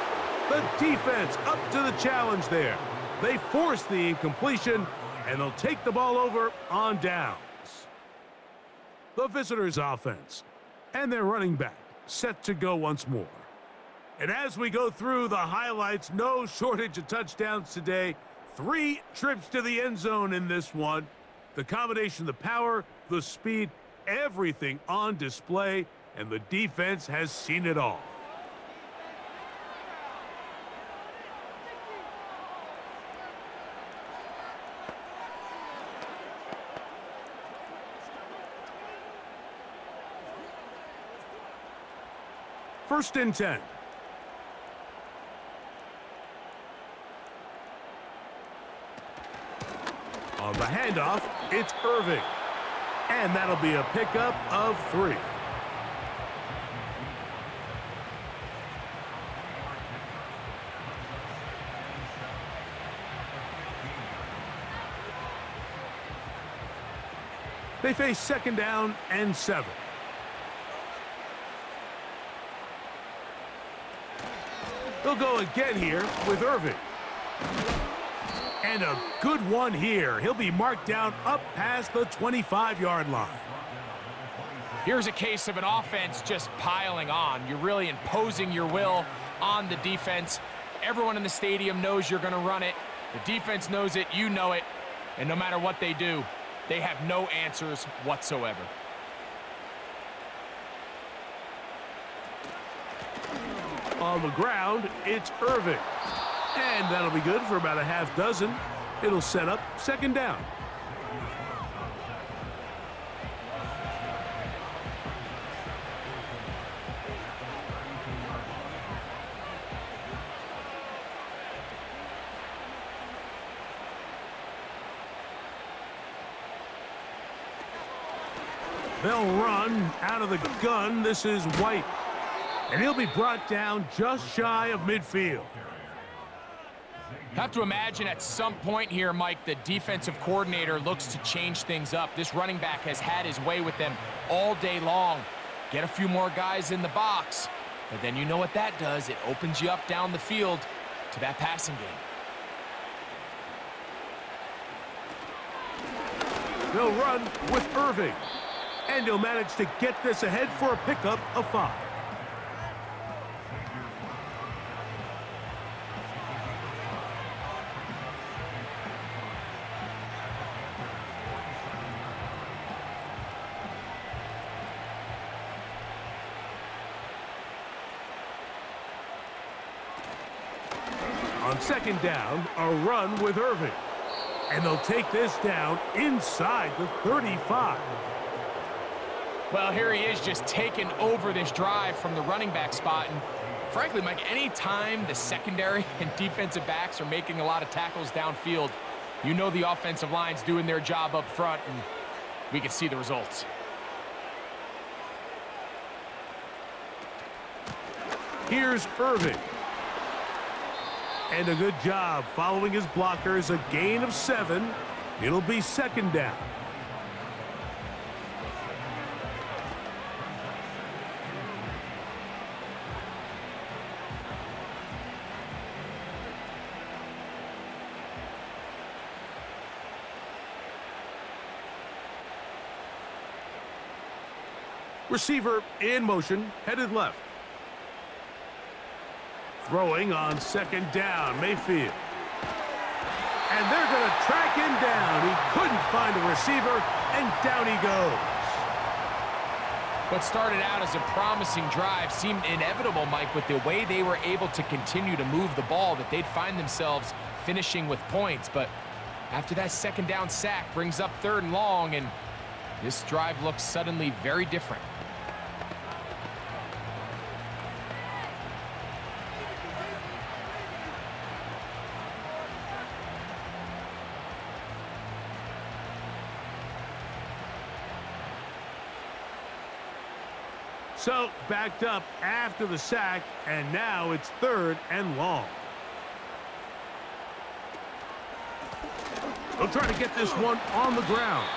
The defense up to the challenge there. They force the incompletion, and they'll take the ball over on downs. The visitors' offense and their running back set to go once more. And as we go through the highlights, no shortage of touchdowns today. 3 trips to the end zone in this one. The combination of the power, the speed, everything on display, and the defense has seen it all. First and 10. On the handoff, it's Irving. And that'll be a pickup of 3. They face 2nd down and 7. They'll go again here with Irving. And a good one here. He'll be marked down up past the 25-yard line. Here's a case of an offense just piling on. You're really imposing your will on the defense. Everyone in the stadium knows you're going to run it. The defense knows it. You know it. And no matter what they do, they have no answers whatsoever. On the ground, it's Irving. And that'll be good for about a half dozen. It'll set up 2nd down. They'll run out of the gun. This is White. And he'll be brought down just shy of midfield. Have to imagine at some point here, Mike, the defensive coordinator looks to change things up. This running back has had his way with them all day long. Get a few more guys in the box, but then you know what that does. It opens you up down the field to that passing game. They'll run with Irving. And he'll manage to get this ahead for a pickup of 5. On 2nd down, a run with Irving. And they'll take this down inside the 35. Well, here he is just taking over this drive from the running back spot. And frankly, Mike, any time the secondary and defensive backs are making a lot of tackles downfield, you know the offensive line's doing their job up front, and we can see the results. Here's Irving. And a good job following his blockers. A gain of 7. It'll be 2nd down. Receiver in motion, headed left. Throwing on second down, Mayfield. And they're going to track him down. He couldn't find a receiver, and down he goes. What started out as a promising drive seemed inevitable, Mike, with the way they were able to continue to move the ball, that they'd find themselves finishing with points. But after that second down sack brings up 3rd and long, and this drive looks suddenly very different. So, backed up after the sack, and now it's 3rd and long. They'll try to get this one on the ground.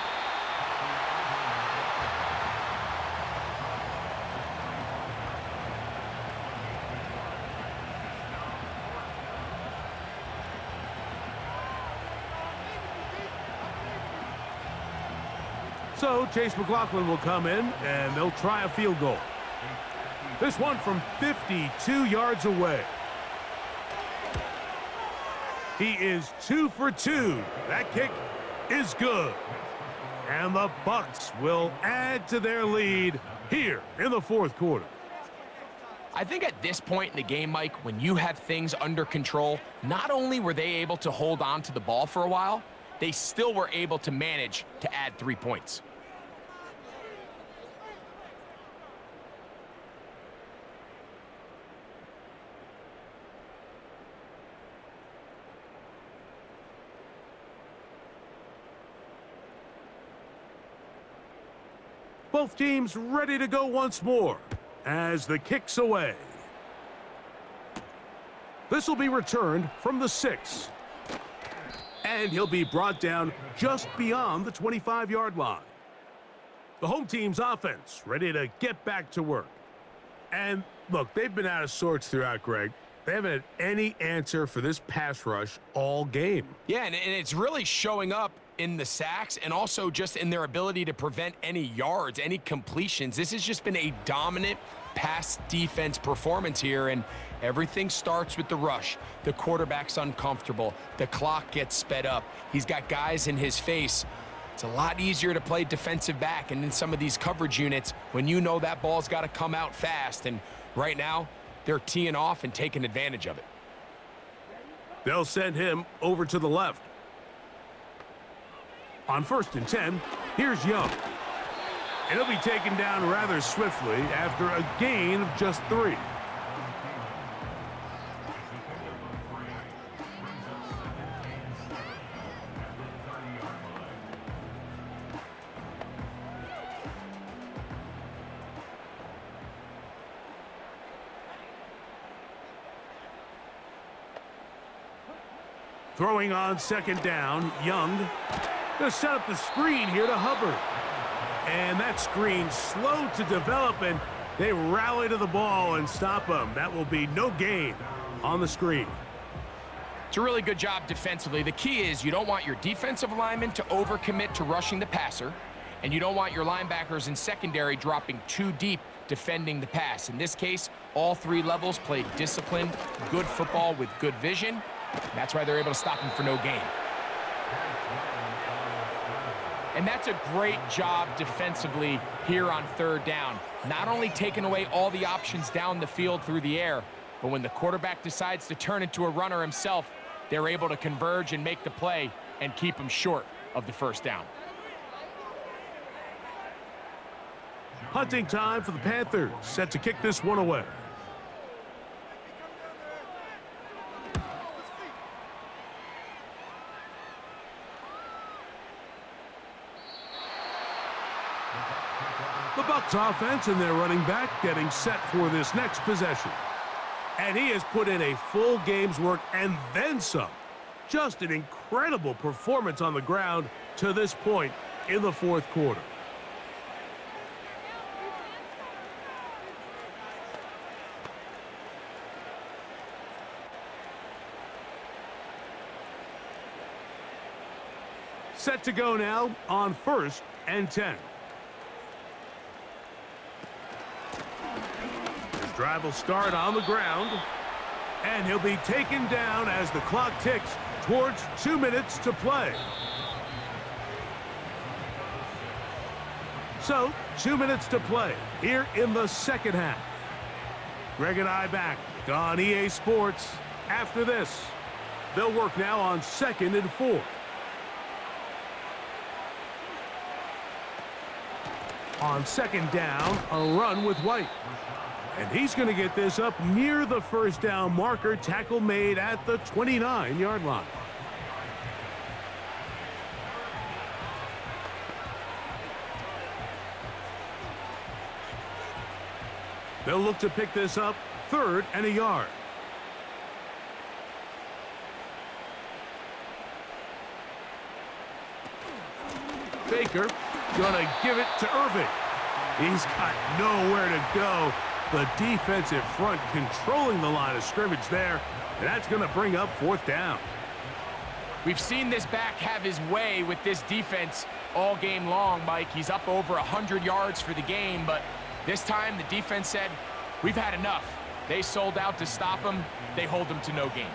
So, Chase McLaughlin will come in, and they'll try a field goal. This one from 52 yards away. He is 2 for 2. That kick is good. And the Bucs will add to their lead here in the 4th quarter. I think at this point in the game, Mike, when you have things under control, not only were they able to hold on to the ball for a while, they still were able to manage to add 3 points. Both teams ready to go once more as the kick's away. This will be returned from the 6. And he'll be brought down just beyond the 25-yard line. The home team's offense ready to get back to work. And look, they've been out of sorts throughout, Greg. They haven't had any answer for this pass rush all game. Yeah, and it's really showing up in the sacks and also just in their ability to prevent any yards, any completions. This has just been a dominant pass defense performance here, and everything starts with the rush. The quarterback's uncomfortable. The clock gets sped up. He's got guys in his face. It's a lot easier to play defensive back and in some of these coverage units when you know that ball's got to come out fast, and right now they're teeing off and taking advantage of it. They'll send him over to the left. On 1st and 10, here's Young. And he'll be taken down rather swiftly after a gain of just 3. Throwing on 2nd down, Young. Going to set up the screen here to Hubbard. And that screen slow to develop, and they rally to the ball and stop him. That will be no gain on the screen. It's a really good job defensively. The key is you don't want your defensive linemen to overcommit to rushing the passer, and you don't want your linebackers in secondary dropping too deep defending the pass. In this case, all 3 levels played disciplined, good football with good vision. That's why they're able to stop him for no gain. And that's a great job defensively here on 3rd down. Not only taking away all the options down the field through the air, but when the quarterback decides to turn into a runner himself, they're able to converge and make the play and keep him short of the 1st down. Punting time for the Panthers, set to kick this one away. The Bucs offense and their running back getting set for this next possession. And he has put in a full game's work and then some. Just an incredible performance on the ground to this point in the 4th quarter. Set to go now on 1st and 10. Drive will start on the ground. And he'll be taken down as the clock ticks towards 2 minutes to play. So, 2 minutes to play here in the second half. Greg and I back on EA Sports after this. They'll work now on 2nd and 4. On 2nd down, a run with White. And he's going to get this up near the first down marker. Tackle made at the 29-yard line. They'll look to pick this up 3rd and a yard. Baker gonna give it to Irving. He's got nowhere to go. The defensive front controlling the line of scrimmage there, and that's gonna bring up 4th down. We've seen this back have his way with this defense all game long, Mike. He's up over 100 yards for the game, but this time the defense said, we've had enough. They sold out to stop him. They hold him to no gain.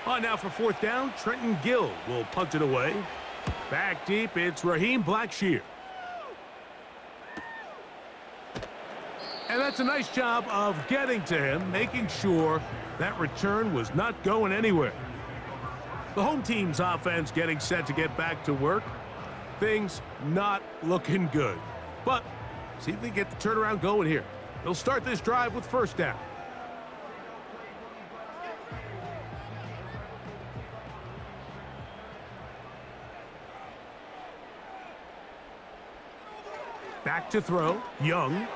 On now for 4th down, Trenton Gill will punt it away. Back deep, it's Raheem Blackshear. And that's a nice job of getting to him, making sure that return was not going anywhere. The home team's offense getting set to get back to work. Things not looking good. But see if they get the turnaround going here. They'll start this drive with 1st down. Back to throw, Young.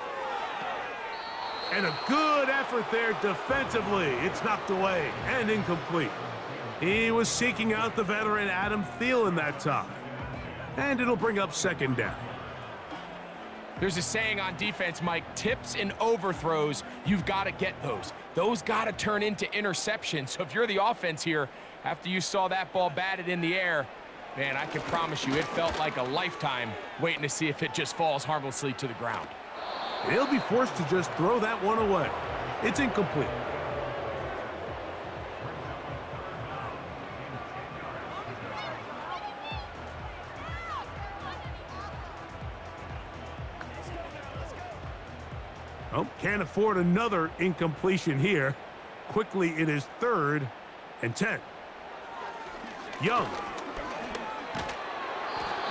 And a good effort there defensively. It's knocked away and incomplete. He was seeking out the veteran Adam Thielen that time. And it'll bring up 2nd down. There's a saying on defense, Mike, tips and overthrows, you've got to get those. Those got to turn into interceptions. So if you're the offense here, after you saw that ball batted in the air, man, I can promise you it felt like a lifetime waiting to see if it just falls harmlessly to the ground. He'll be forced to just throw that one away. It's incomplete. Oh, can't afford another incompletion here. Quickly, it is 3rd and 10. Young.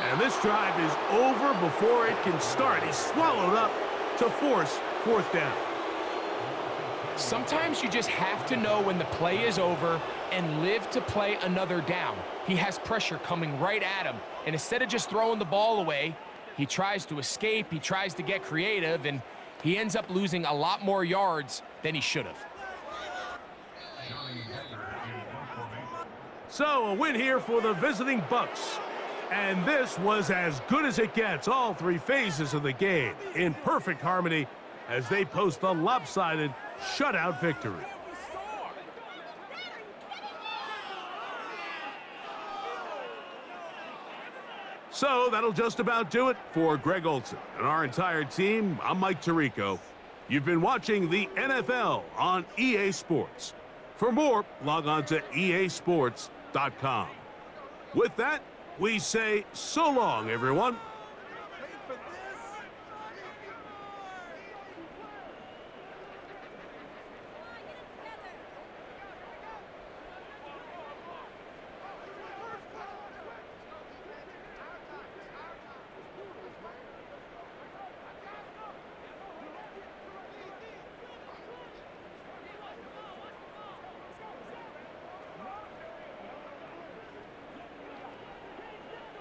And this drive is over before it can start. He's swallowed up to force 4th down. Sometimes you just have to know when the play is over and live to play another down. He has pressure coming right at him, and instead of just throwing the ball away, he tries to escape, he tries to get creative, and he ends up losing a lot more yards than he should have. So a win here for the visiting Bucs. And this was as good as it gets. All 3 phases of the game in perfect harmony as they post the lopsided shutout victory. So that'll just about do it for Greg Olson and our entire team. I'm Mike Tirico. You've been watching the NFL on EA Sports. For more, log on to easports.com. With that, we say so long, everyone.